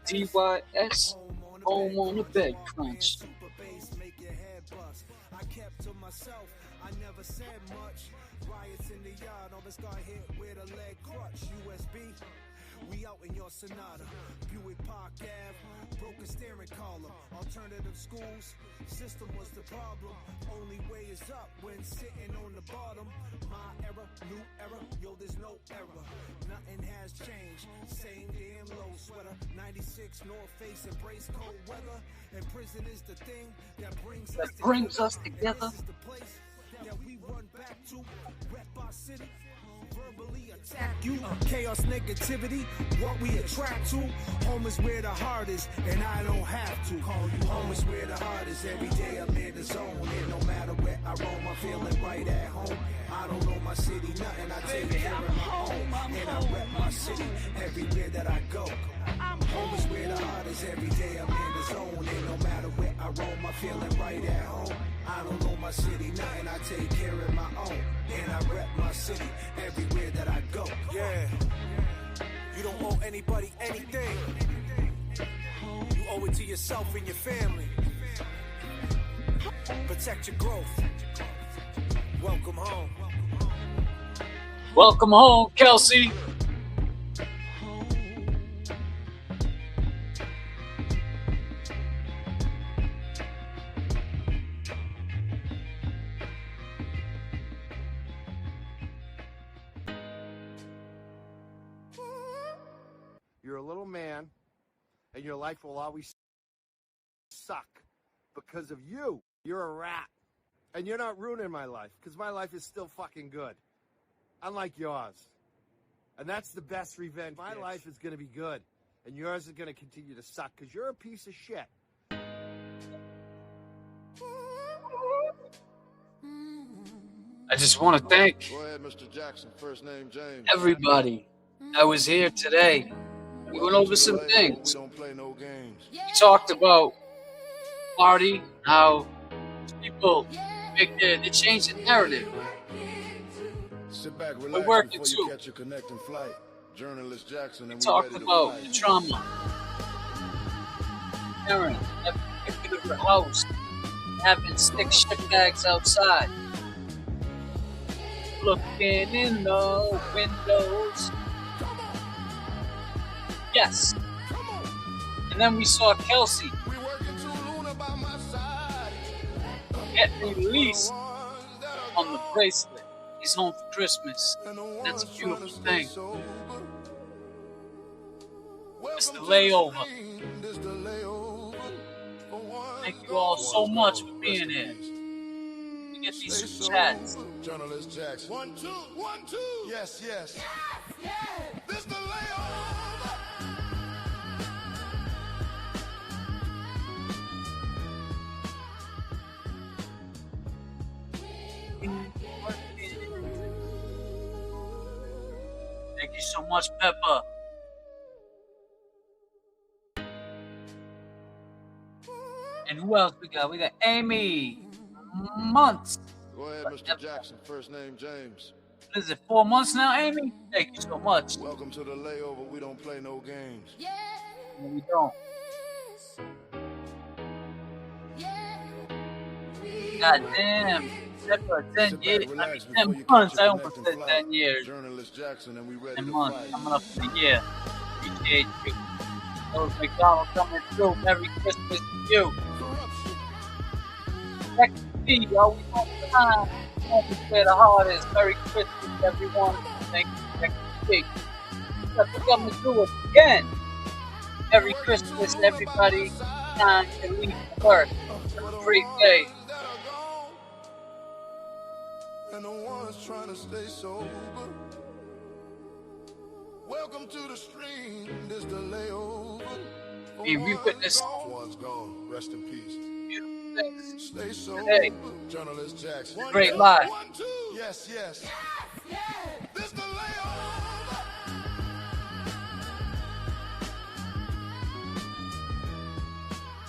DYS, home on the bed crunch. I kept to myself, I never said much. Riots in the yard, almost got hit with a leg crutch. USB, We out in your Sonata, Buick Park Ave, broken steering column, alternative schools. System was the problem. Only way is up when sitting on the bottom. My era, new era, yo, there's no error. Nothing has changed. Same damn low sweater. 96 North Face, embrace cold weather. And prison is the thing that brings us together. And this is the place that we run back to. Rep our city. Verbally attack you. Chaos, negativity, what we attract to. Home is where the heart is, and I don't have to call you. Home is where the heart is. Every day I'm in the zone, and no matter where I roam, I'm feeling right at home. I don't know my city, nothing. I take care of my own, and I rep my city everywhere that I go. Home is where the heart is. Every day I'm in the zone, and no matter where I roam, I'm feeling right at home. I don't know my city, nothing. I take care of my own, and I rep my city everywhere that I go. Yeah, you don't owe anybody anything. You owe it to yourself and your family. Protect your growth. Welcome home. Welcome home, Kelsey. You're a little man, and your life will always suck because of you. You're a rat. And you're not ruining my life, because my life is still fucking good. Unlike yours. And that's the best revenge. My life is going to be good, and yours is going to continue to suck, because you're a piece of shit. I just want to thank Go ahead, Mr. Jackson. First name James. everybody that was here today. We went over some things. We don't play no games. We talked about party, how people they change the narrative. Sit back, We're relax working before too. you catch your connecting flight. Journalist Jackson, We and we talked ready to about fly. the trauma. Karen, every of her house, having 6 shit bags outside. Looking in the windows. Yes. And then we saw Kelsey get released on the bracelet. He's home for Christmas. That's a beautiful thing. It's the layover. Thank you all so much for being here. We get these super chats. Journalist Jackson. 1, 2, 1, 2. Yes, yes. This the layover. Thank you so much, Peppa. And who else we got? We got Amy. Months. Go ahead, Mr. Jackson. First name James. What is it, 4 months now, Amy? Thank you so much. Welcome to the layover. We don't play no games. No, we don't. God damn. Peppa, 10 years. 10 months. I almost said 10 years. Journalist Jackson, and we ready 10 to months. fight. Coming up for the year. Appreciate you. Those McDonald coming through. Merry Christmas to you. Next week, y'all, we on time. Home is where the heart is. Merry Christmas, everyone. Thank you. Next week. Peppa coming through us again. Merry Christmas, everybody. Time to leave for work. Have a great day. And the ones trying to stay sober. Welcome to the stream. This the layover. We witnessed One's gone. Rest in peace. beautiful things Stay sober. today. Journalist Jackson. Great live. 1, 2. Yes, yes. This the layover.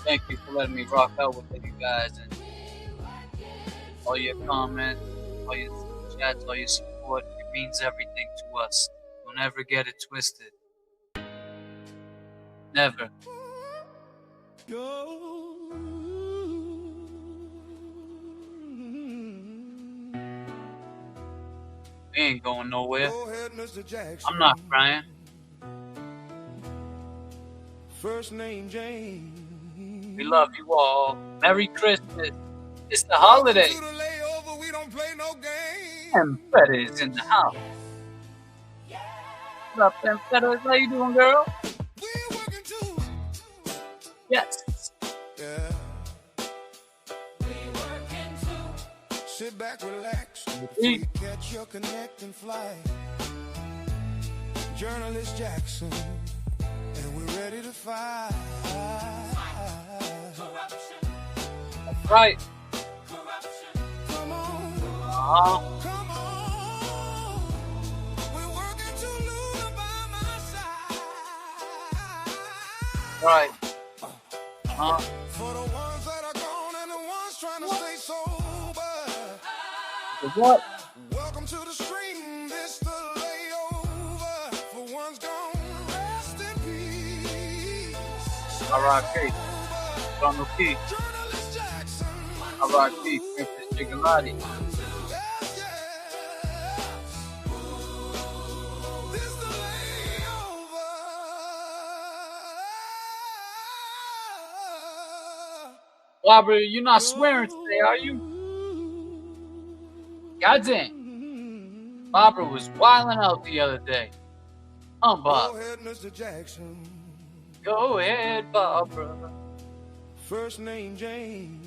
Thank you for letting me rock out with you guys and all your comments, all your chats, all your support. It means everything to us. Don't ever get it twisted. Never. We ain't going nowhere. Go ahead, Mr. Jackson. I'm not crying. First name James. We love you all. Merry Christmas. It's the holiday. To the layover, we don't play no games. And Freddy's in the house. What up, Fem Fetters? How you doing, girl? We're working too. Yes. Yeah. Sit back, relax, before you catch your connecting flight. Journalist Jackson, and we're ready to fight. That's right. Come on. Come on. We're working to Luna by my side. Right. For the ones that are gone and the ones trying to stay sober. The what? Welcome to the stream. This the layover. For one's gone, rest in peace. R.I.P. Donald Key. R.I.P. Princess Gigalotti. Barbara, you're not swearing today, are you? Goddamn. Barbara was wilding out the other day. Bob. Go ahead, Mr. Jackson. Go ahead, Barbara. First name James.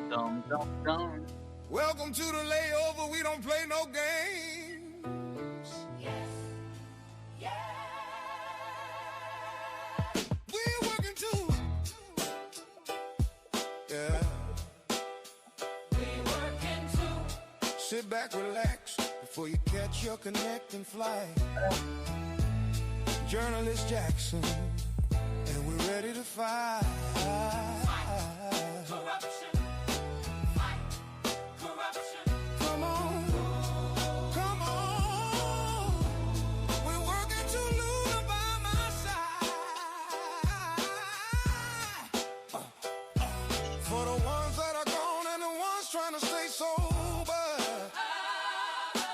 Dum, dum, dum. Welcome to the layover. We don't play no games. We're working too. Yeah. Sit back, relax, before you catch your connecting flight. Journalist Jackson, and we're ready to fight. Come on. Come on. We're working to Luna by my side. For the ones that are gone and the ones trying to stay sober.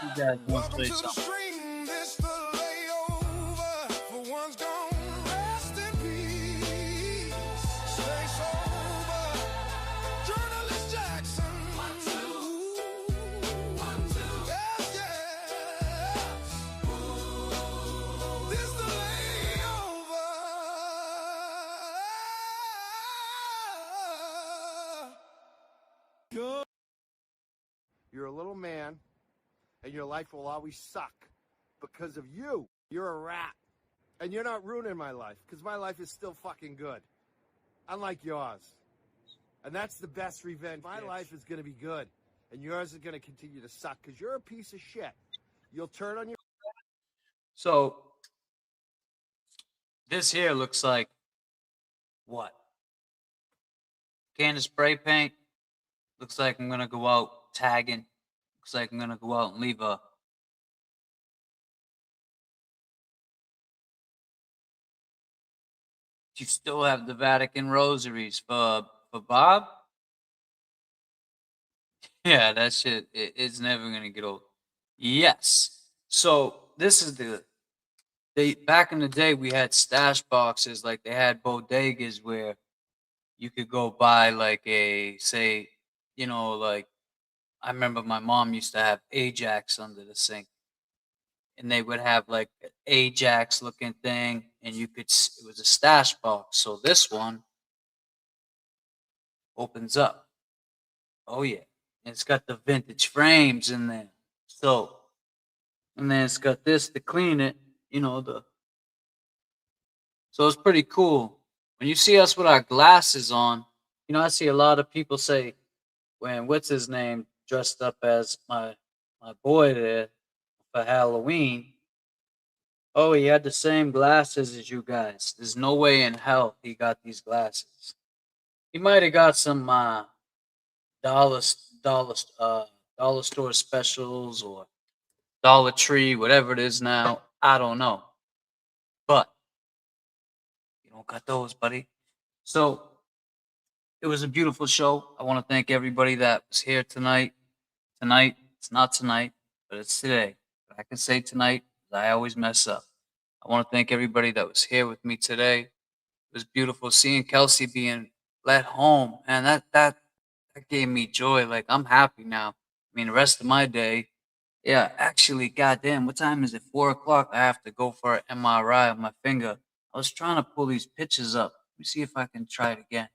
You guys want to Welcome say to the something? stream. This the layover. For one's gone, rest in peace. Stay sober. Journalist Jackson. 1, 2. 1, 2. Yes, yes. This the layover. You're a little man, and your life will always suck because of you. You're a rat. And you're not ruining my life, because my life is still fucking good. Unlike yours. And that's the best revenge. My life is going to be good, and yours is going to continue to suck, because you're a piece of shit. You'll turn on your... So, this here looks like what? Can of spray paint. Looks like I'm going to go out tagging. Looks like I'm going to go out and leave a... You still have the Vatican rosaries for Bob? Yeah, that shit, it's never going to get old. Yes. So, this is back in the day, we had stash boxes, like they had bodegas where you could go buy like say, like I remember my mom used to have Ajax under the sink, and they would have like an Ajax looking thing, and it was a stash box. So this one opens up. Oh yeah, and it's got the vintage frames in there. So, and then it's got this to clean it. So it's pretty cool. When you see us with our glasses on, I see a lot of people say, when what's his name dressed up as my boy there for Halloween, oh, he had the same glasses as you guys. There's no way in hell he got these glasses. He might have got some dollar store specials or Dollar Tree, whatever it is now. I don't know. But you don't got those, buddy. So it was a beautiful show. I want to thank everybody that was here tonight. Tonight, it's not tonight, but it's today. But I can say tonight, I always mess up. I want to thank everybody that was here with me today. It was beautiful seeing Kelsey being let home, and that gave me joy. Like, I'm happy now. I mean, the rest of my day, yeah, actually, goddamn, what time is it? 4 o'clock. I have to go for an MRI of my finger. I was trying to pull these pictures up. Let me see if I can try it again.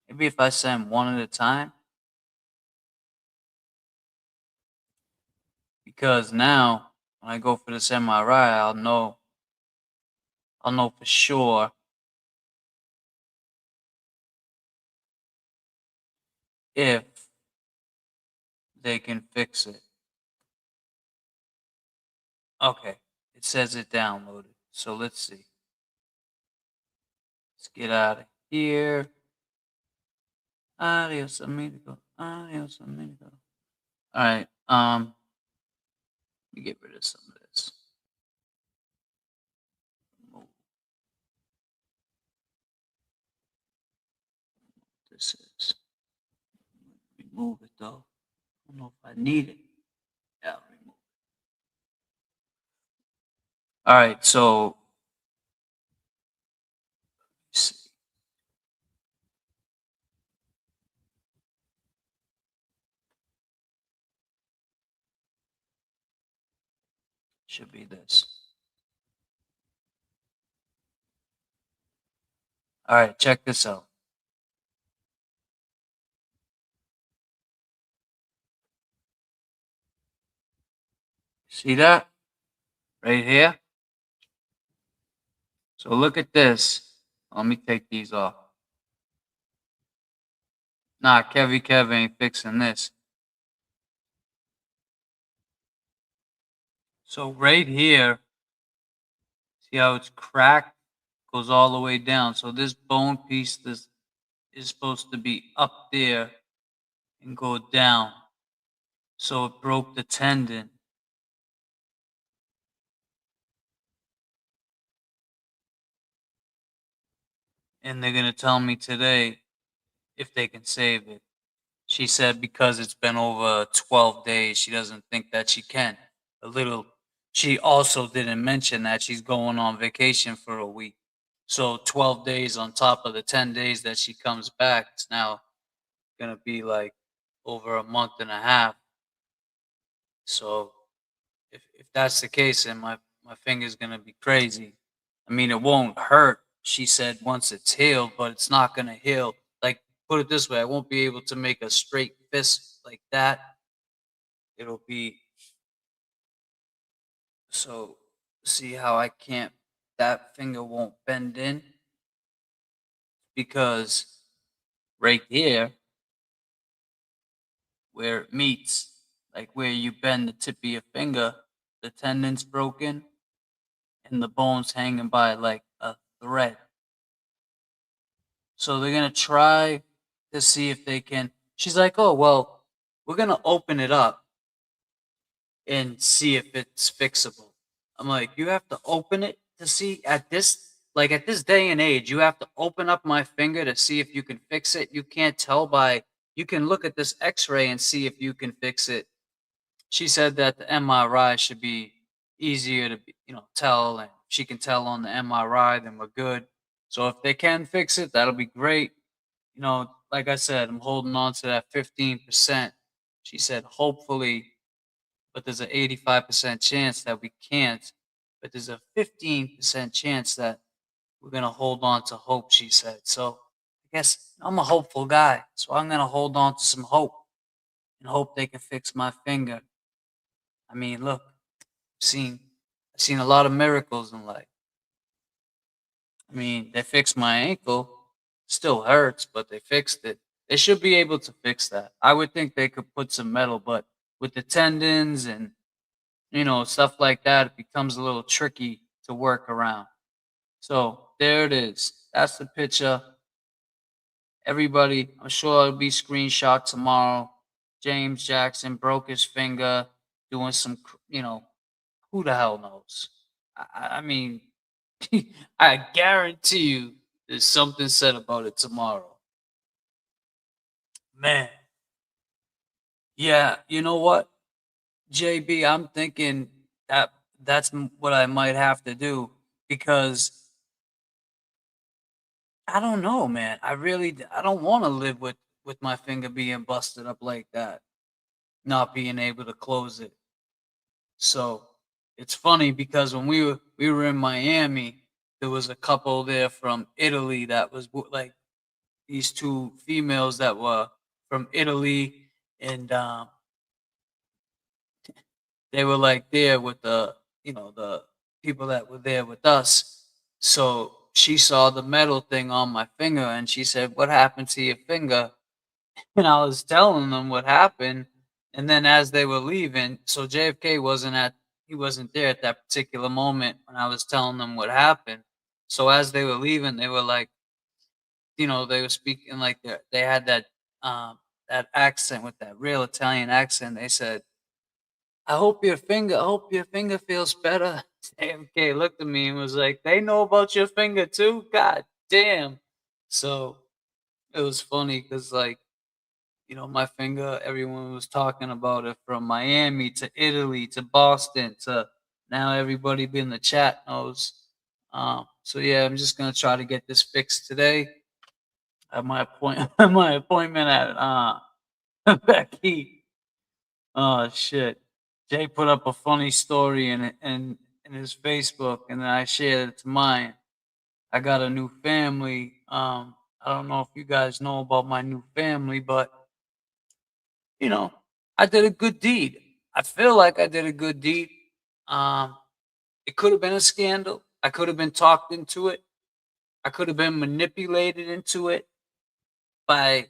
Maybe if I send one at a time. Because now, when I go for this MRI, I'll know for sure if they can fix it. Okay, it says it downloaded. So let's see. Let's get out of here. Adios, amigo. Adios, amigo. All right. Let me get rid of some of this. This is. Remove it though. I don't know if I need it. Yeah, I'll remove it. All right, so let's see. Should be this. All right, check this out. See that? Right here? So look at this. Let me take these off. Nah, Kev ain't fixing this. So right here, see how it's cracked? Goes all the way down. So this bone piece is supposed to be up there and go down. So it broke the tendon. And they're going to tell me today if they can save it. She said because it's been over 12 days, she doesn't think that she can. She also didn't mention that she's going on vacation for a week. So 12 days on top of the 10 days that she comes back, it's now going to be like over a month and a half. So if that's the case, then my finger's going to be crazy. I mean, it won't hurt, she said, once it's healed, but it's not going to heal. Like, put it this way, I won't be able to make a straight fist like that. It'll be, so see how I can't, that finger won't bend in? Because right here, where it meets, like where you bend the tip of your finger, the tendon's broken and the bone's hanging by like a thread. So they're going to try to see if they can. She's like, oh, well, we're going to open it up and see if it's fixable. I'm like, you have to open it to see at this day and age, you have to open up my finger to see if you can fix it. You can't tell by, you can look at this x-ray and see if you can fix it. She said that the MRI should be easier to, tell, and she can tell on the MRI, then we're good. So if they can fix it, that'll be great. Like I said, I'm holding on to that 15%. She said, hopefully, but there's an 85% chance that we can't. But there's a 15% chance that we're going to hold on to hope, she said. So I guess I'm a hopeful guy. So I'm going to hold on to some hope and hope they can fix my finger. I mean, look, I've seen a lot of miracles in life. I mean, they fixed my ankle. Still hurts, but they fixed it. They should be able to fix that. I would think they could put some metal, but with the tendons and, stuff like that, it becomes a little tricky to work around. So there it is. That's the picture. Everybody, I'm sure it'll be screenshot tomorrow. James Jackson broke his finger doing some, who the hell knows? I mean, I guarantee you there's something said about it tomorrow. Man. Yeah, you know what, JB? I'm thinking that that's what I might have to do, because I don't know, man. I don't want to live with my finger being busted up like that, not being able to close it. So it's funny because when we were in Miami, there was a couple there from Italy that was like these two females that were from Italy, and they were like there with the people that were there with us. So she saw the metal thing on my finger and she said, "What happened to your finger?" And I was telling them what happened. And then as they were leaving, so JFK he wasn't there at that particular moment when I was telling them what happened. So as they were leaving, they were like, they were speaking like they had that accent with that real Italian accent. They said, I hope your finger feels better." JFK looked at me and was like, "They know about your finger too? God damn." So it was funny because, like, my finger, everyone was talking about it from Miami to Italy to Boston to now everybody in the chat knows. So yeah, I'm just gonna try to get this fixed today at my my appointment at Becky. Oh shit. Jay put up a funny story in his Facebook, and then I shared it to mine. I got a new family. I don't know if you guys know about my new family, but you know, I did a good deed. I feel like I did a good deed. Um, it could have been a scandal. I could have been talked into it. I could have been manipulated into it by,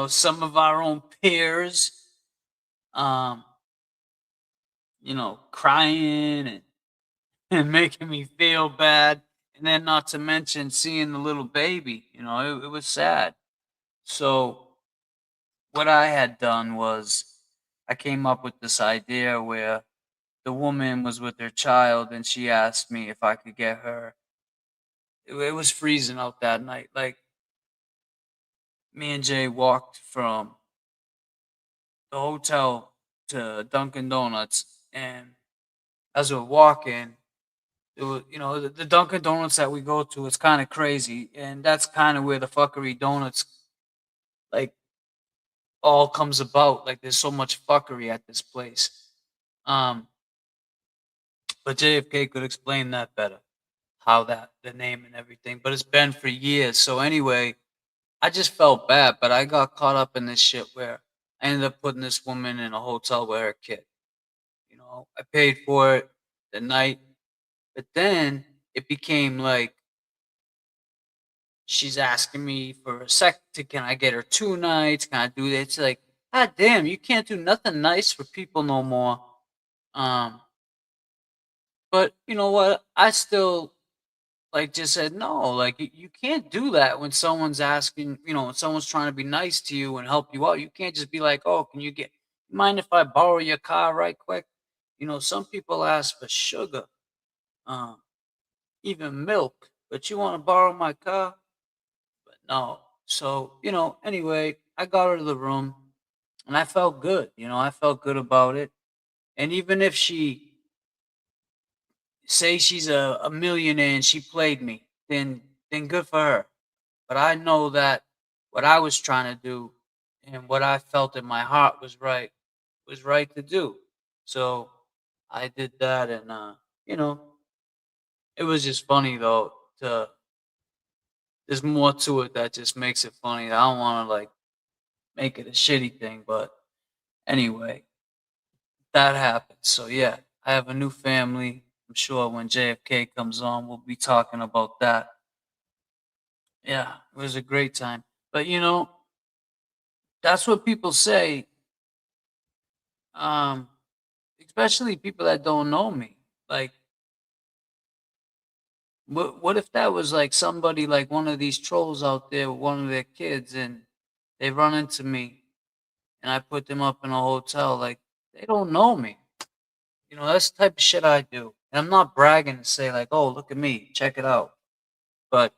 some of our own peers, um, crying and making me feel bad. And then not to mention seeing the little baby, it was sad. So what I had done was I came up with this idea where the woman was with her child and she asked me if I could get her. It was freezing out that night. Like, me and Jay walked from the hotel to Dunkin' Donuts, and as we're walking, it was, the Dunkin' Donuts that we go to is kind of crazy, and that's kind of where the fuckery donuts, like, all comes about. Like, there's so much fuckery at this place. But JFK could explain that better, how the name and everything. But it's been for years. So anyway, I just felt bad, but I got caught up in this shit where I ended up putting this woman in a hotel with her kid. I paid for it the night, but then it became like she's asking me for can I get her 2 nights? Can I do that? It's like, God damn, you can't do nothing nice for people no more. But you know what? I still just said no. Like, you can't do that when someone's asking, when someone's trying to be nice to you and help you out. You can't just be like, "Oh, can you mind if I borrow your car right quick?" Some people ask for sugar, um, even milk, but you want to borrow my car? But no. So, anyway, I got her to the room and I felt good. I felt good about it. And even if she's a millionaire and she played me, then good for her. But I know that what I was trying to do and what I felt in my heart was right to do. So I did that, and you know, it was just funny though. There's more to it that just makes it funny. I don't want to make it a shitty thing, but anyway, that happened. So yeah, I have a new family. I'm sure when JFK comes on, we'll be talking about that. Yeah, it was a great time. But that's what people say. Um, especially people that don't know me. Like, what if that was like somebody, like one of these trolls out there with one of their kids, and they run into me and I put them up in a hotel? Like, they don't know me. That's the type of shit I do. And I'm not bragging to say like, "Oh, look at me, check it out." But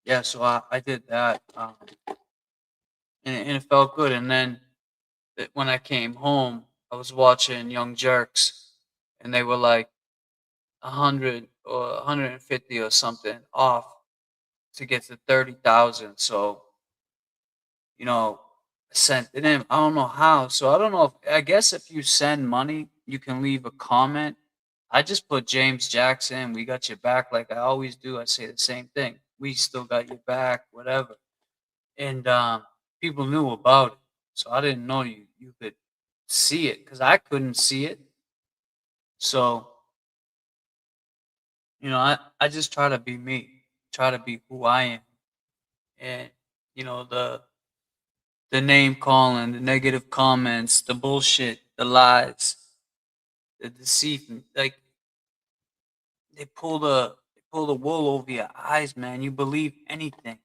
yeah, so I did that, and it felt good. And then when I came home, I was watching Young Jerks, and they were like 100 or 150 or something off to get to 30,000. So, you know, I sent it in. I don't know how. So I don't know if, I guess if you send money, you can leave a comment. I just put James Jackson, we got your back, like I always do. I say the same thing. We still got your back, whatever. And people knew about it. So I didn't know you could see it because I couldn't see it. So, you know, I just try to be me, try to be who I am. And, you know, the name calling, the negative comments, the bullshit, the lies, the deceit, like they pull the wool over your eyes, man. You believe anything,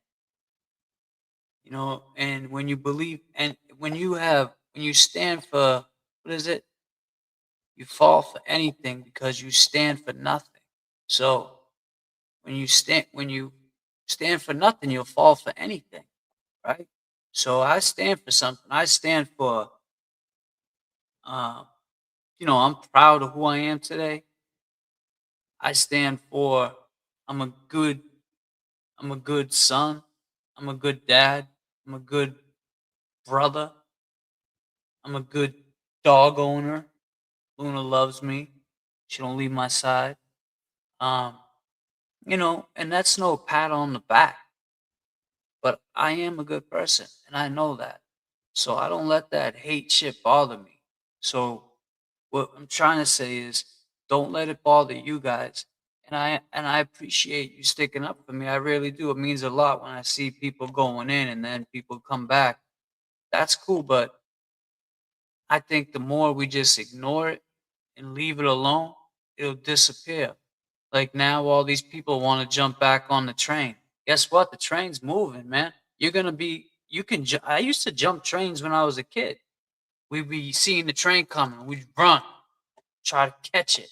you know. And when you believe, and when you stand for, what is it? You fall for anything because you stand for nothing. So when you stand for nothing, you'll fall for anything, right? So I stand for something. I stand for, uh, I'm proud of who I am today. I stand for, I'm a good, I'm a good son. I'm a good dad. I'm a good brother. I'm a good dog owner. Luna loves me. She don't leave my side. Um, and that's no pat on the back, but I am a good person, and I know that. So I don't let that hate shit bother me. So what I'm trying to say is, don't let it bother you guys. And I appreciate you sticking up for me. I really do. It means a lot when I see people going in and then people come back. That's cool, but I think the more we just ignore it and leave it alone, it'll disappear. Like now, all these people want to jump back on the train. Guess what? The train's moving, man. You're gonna be. You can. I used to jump trains when I was a kid. We'd be seeing the train coming. We'd run, try to catch it,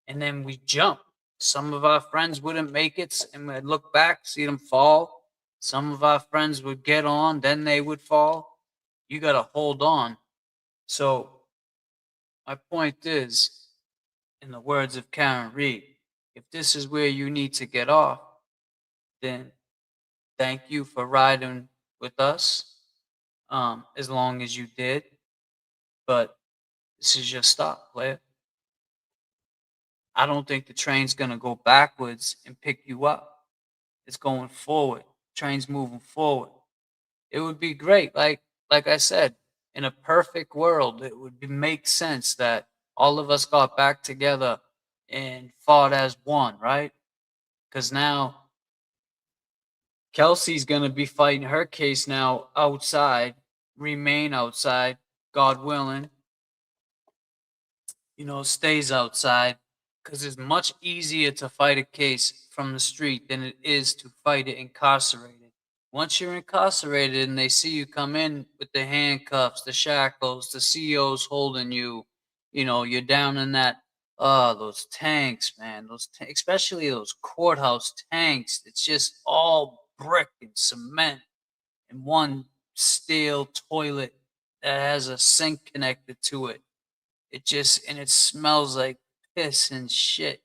and then we jump. Some of our friends wouldn't make it, and we'd look back, see them fall. Some of our friends would get on, then they would fall. You got to hold on. So my point is, in the words of Karen Reed, if this is where you need to get off, then thank you for riding with us, as long as you did. But this is your stop, player. I don't think the train's gonna go backwards and pick you up. It's going forward. Train's moving forward. It would be great. Like I said, in a perfect world, it would make sense that all of us got back together and fought as one, right? Because now Kelsey's gonna be fighting her case now outside, remain outside, God willing, stays outside, because it's much easier to fight a case from the street than it is to fight it incarcerated. Once you're incarcerated and they see you come in with the handcuffs, the shackles, the COs holding you, you're down in that, those tanks, man, especially those courthouse tanks. It's just all brick and cement and one steel toilet that has a sink connected to it. It smells like piss and shit.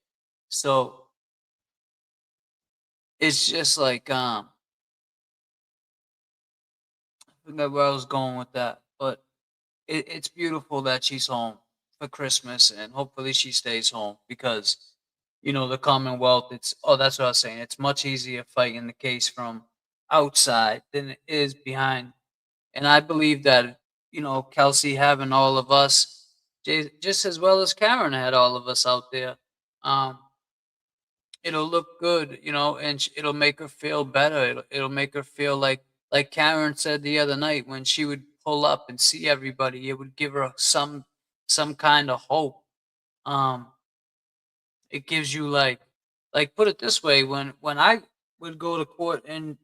So it's just like, I forgot where I was going with that, but it's beautiful that she's home for Christmas, and hopefully she stays home because, the Commonwealth, that's what I was saying. It's much easier fighting the case from outside than it is behind. And I believe that, Kelsey having all of us, just as well as Karen had all of us out there, um, it'll look good, and it'll make her feel better. It'll make her feel like Karen said the other night, when she would pull up and see everybody, it would give her some kind of hope. Um, it gives you like put it this way, when I would go to court and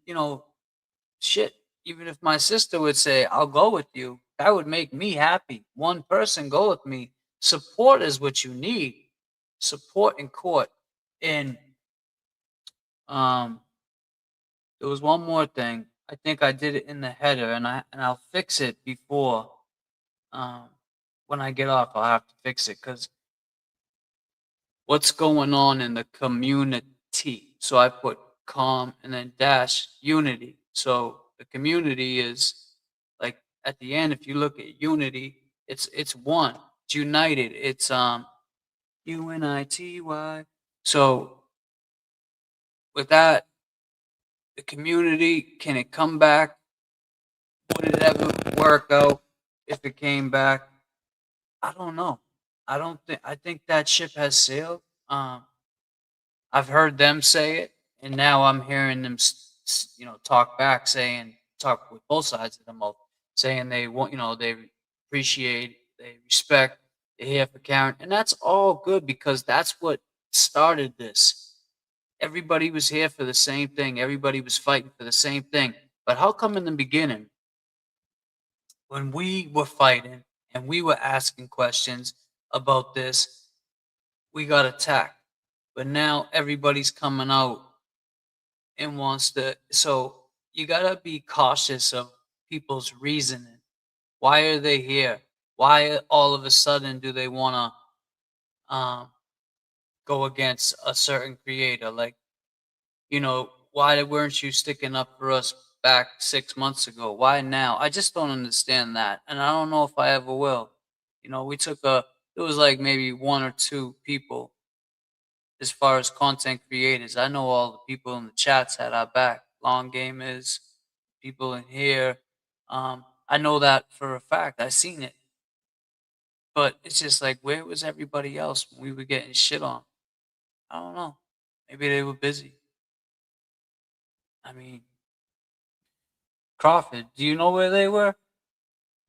shit, even if my sister would say, I'll go with you, that would make me happy. One person go with me. Support is what you need. Support in court. And there was one more thing. I think I did it in the header, and I'll fix it before, when I get off. I'll have to fix it because what's going on in the community. So I put COMM and then dash unity. So the community is like at the end, if you look at unity, it's one. It's united. It's UNITY. So with that, the community, can it come back? Would it ever work out if it came back? I don't know. I think that ship has sailed. I've heard them say it, and now I'm hearing them, talk back, talk with both sides of the mouth, saying they want, they appreciate, they respect, they're here for Karen, and that's all good because that's what started this. Everybody was here for the same thing. Everybody was fighting for the same thing. But how come in the beginning, when we were fighting and we were asking questions about this, we got attacked? But now everybody's coming out and wants to. So you gotta be cautious of people's reasoning. Why are they here? Why all of a sudden do they want to go against a certain creator? Like, why weren't you sticking up for us back 6 months ago? Why now? I just don't understand that, and I don't know if I ever will. It was like maybe one or two people as far as content creators. I know all the people in the chats had our back. Long Game is people in here. I know that for a fact. I seen it. But it's just like, where was everybody else when we were getting shit on? I don't know. Maybe they were busy. I mean, Crawford, do you know where they were?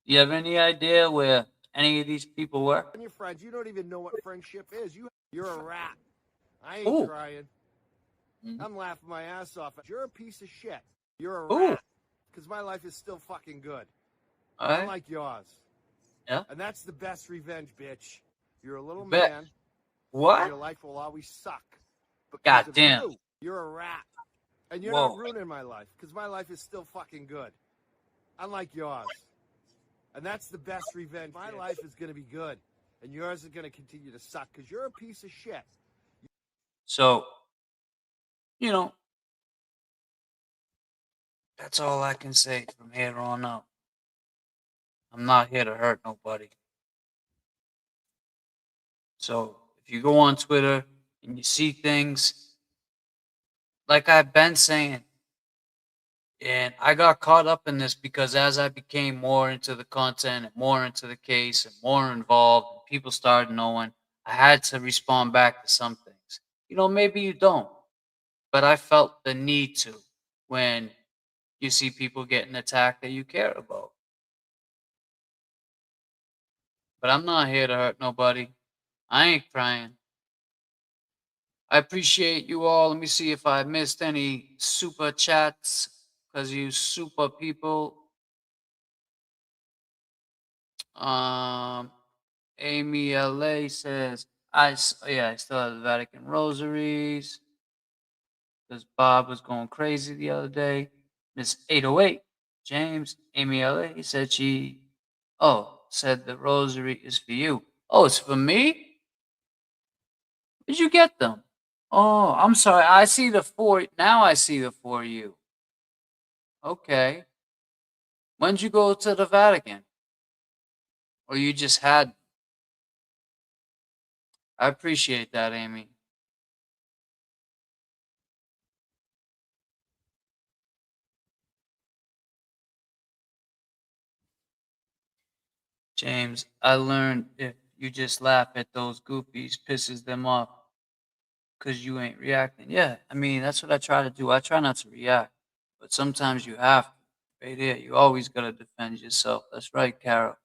Do you have any idea where any of these people were? And your friends, you don't even know what friendship is. You're a rat. I ain't Ooh. trying. I'm laughing my ass off. You're a piece of shit. You're a Ooh. rat. Because my life is still fucking good. All right. Unlike yours. Yeah. And that's the best revenge, bitch. You're a little Bet. man. What? And your life will always suck. God Of damn. you. You're a rat. And you're Whoa. not ruining my life. Because my life is still fucking good. Unlike yours. And that's the best revenge. My life is going to be good. And yours is going to continue to suck. Because you're a piece of shit. So, that's all I can say from here on out. I'm not here to hurt nobody. So, if you go on Twitter and you see things, like I've been saying, and I got caught up in this because as I became more into the content and more into the case and more involved, and people started knowing, I had to respond back to some things. Maybe you don't, but I felt the need to when you see people getting attacked that you care about. But I'm not here to hurt nobody. I ain't crying. I appreciate you all. Let me see if I missed any super chats, because you super people. Amy LA says, I still have the Vatican rosaries, because Bob was going crazy the other day. Miss 808, James, Amy LA, he said said the rosary is for you. Oh, it's for me? Where'd you get them? Oh, I'm sorry. I see the four. Now I see the for you. Okay. When'd you go to the Vatican? Or you just had? I appreciate that, Amy. James, I learned if you just laugh at those goofies, pisses them off because you ain't reacting. Yeah, I mean, that's what I try to do. I try not to react, but sometimes you have to. Right here, you always got to defend yourself. That's right, Carol.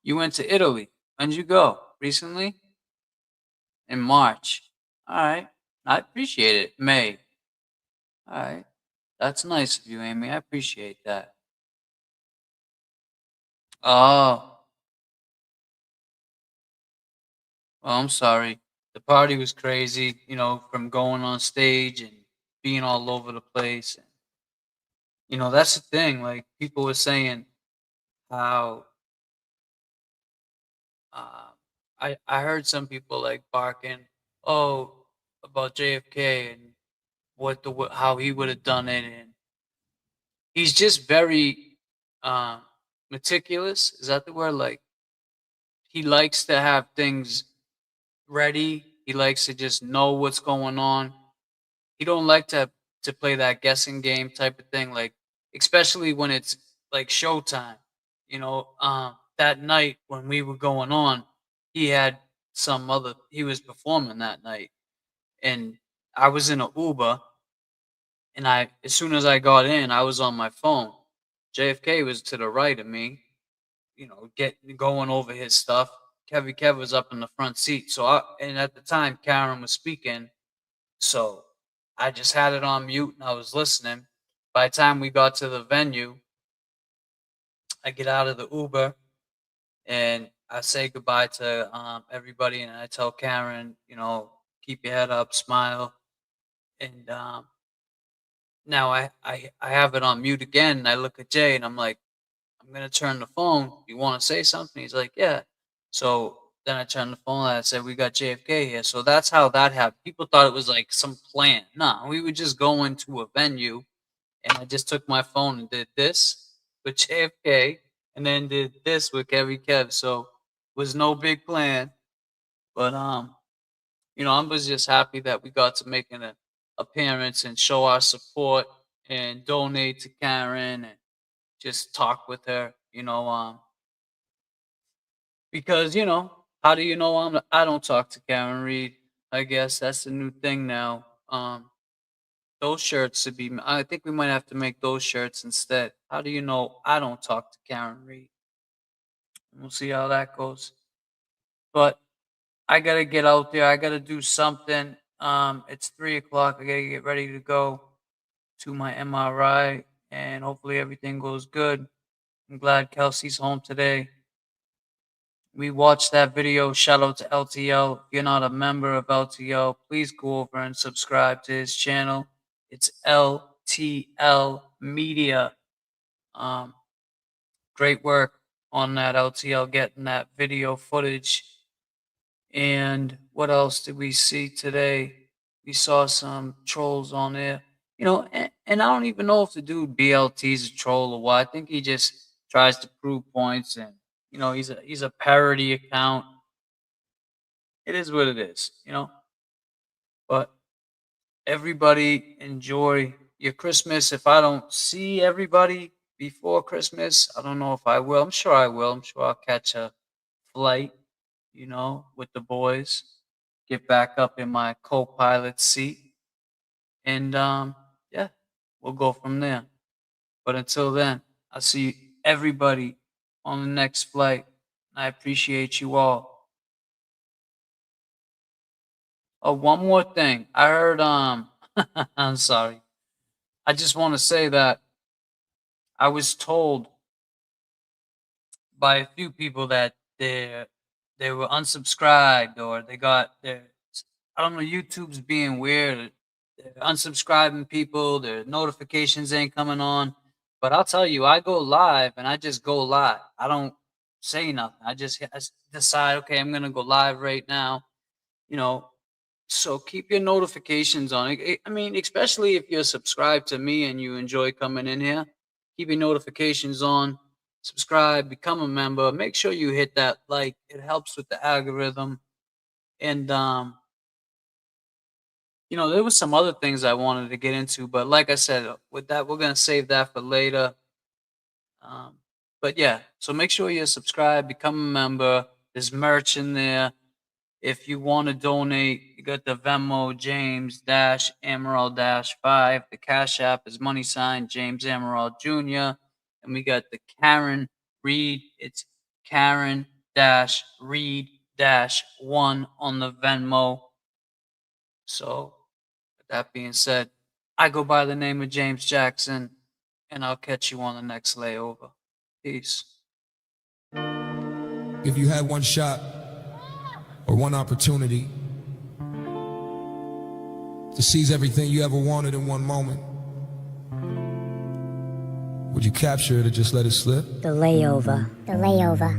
You went to Italy. When'd you go? Recently? In March. All right. I appreciate it. May. All right. That's nice of you, Amy. I appreciate that. Oh. Well, I'm sorry. The party was crazy, from going on stage and being all over the place. And, that's the thing. Like, people were saying how I heard some people like barking, oh, about JFK and how he would have done it, and he's just very meticulous. Is that the word? Like, he likes to have things ready. He likes to just know what's going on. He don't like to play that guessing game type of thing, like, especially when it's like showtime. That night when we were going on, he had he was performing that night, and I was in a Uber, and as soon as I got in, I was on my phone. JFK was to the right of me, going over his stuff. Kev was up in the front seat. And at the time, Karen was speaking, so I just had it on mute and I was listening. By the time we got to the venue, I get out of the Uber and I say goodbye to everybody, and I tell Karen, keep your head up, smile, and now I have it on mute again. And I look at Jay and I'm like, I'm gonna turn the phone. You want to say something? He's like, yeah. So then I turned the phone and I said, we got JFK here. So that's how that happened. People thought it was like some plan. Nah, we would just go into a venue, and I just took my phone and did this with JFK, and then did this with Kev. So it was no big plan. But I was just happy that we got to make an appearance and show our support and donate to Karen and just talk with her, because how do you know I don't talk to Karen Reed? I guess that's the new thing now. Those shirts should be. I think we might have to make those shirts instead. How do you know I don't talk to Karen Reed? We'll see how that goes. But I gotta get out there. I gotta do something. It's 3:00. I gotta get ready to go to my MRI, and hopefully everything goes good. I'm glad Kelsey's home today. We watched that video. Shout out to LTL. If you're not a member of LTL, please go over and subscribe to his channel. It's LTL Media. Great work on that, LTL, getting that video footage. And what else did we see today? We saw some trolls on there. And I don't even know if the dude BLT's a troll or what. I think he just tries to prove points, and he's a parody account. It is what it is, But everybody enjoy your Christmas. If I don't see everybody before Christmas, I don't know if I will. I'm sure I will. I'm sure I'll catch a flight, with the boys. Get back up in my co-pilot seat. And yeah, we'll go from there. But until then, I'll see everybody on the next flight. I appreciate you all. Oh, one more thing. I heard I'm sorry. I just want to say that I was told by a few people that they were unsubscribed, or they got their, I don't know, YouTube's being weird. They're unsubscribing people, their notifications ain't coming on. But I'll tell you, I go live and I just go live. I don't say nothing. I decide, okay, I'm going to go live right now. So keep your notifications on. I mean, especially if you're subscribed to me and you enjoy coming in here, keep your notifications on, subscribe, become a member. Make sure you hit that like. It helps with the algorithm. And, there was some other things I wanted to get into, but like I said, with that, we're going to save that for later. But yeah, so make sure you're subscribed, become a member. There's merch in there. If you want to donate, you got the Venmo James-Amaral-5. The Cash App is $ James Amaral Jr. And we got the Karen Reed. It's Karen-Reed-1 on the Venmo. So with that being said, I go by the name of James Jackson, and I'll catch you on the next layover. Peace. If you had one shot or one opportunity to seize everything you ever wanted in one moment, would you capture it or just let it slip? The layover. The layover.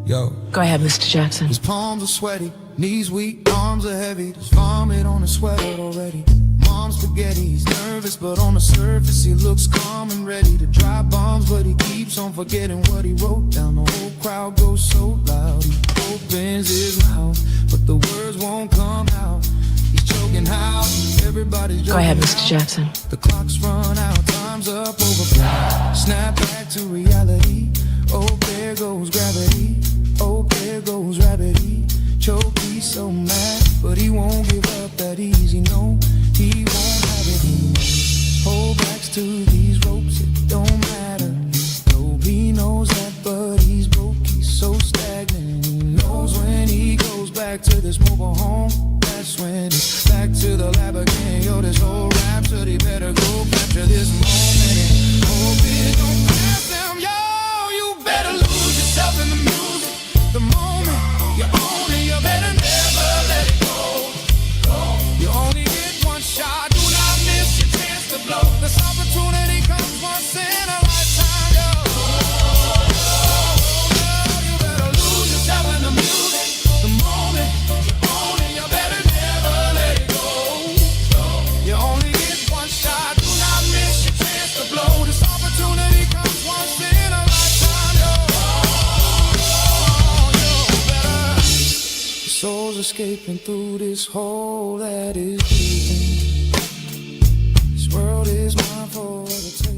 Yo. Go ahead, Mr. Jackson. His palms are sweaty, knees weak, arms are heavy. There's vomit on his sweater already. Mom's spaghetti, he's nervous, but on the surface he looks calm and ready to drop bombs. But he keeps on forgetting what he wrote down. The whole crowd goes so loud. He opens his mouth, but the words won't come out. He's choking how everybody's Go ahead, Mr. Jackson. The clock's run out, time's up, over. Snap back to reality. Oh, there goes gravity. Oh, there goes gravity. Choke, he's so mad, but he won't give up that easy. No, he won't have it. He hold backs to these ropes. It don't matter. He knows that, but he's broke. He's so stagnant. He knows when he goes back to this mobile home. That's when it's back to the lab again. Yo, this whole rhapsody better go capture this moment and hope it don't pass them. Yo, you better lose yourself in the music. The moment you own it, you better never let it go. You only get one shot. Do not miss your chance to blow. This opportunity comes once in a lifetime. Yo, you better lose yourself in the music. The moment you own it, you better never let it go. You only get one shot. Do not miss your chance to blow. This opportunity comes once in a lifetime. Your soul's escaping through this hole that is breathing. This world is mine for the taking.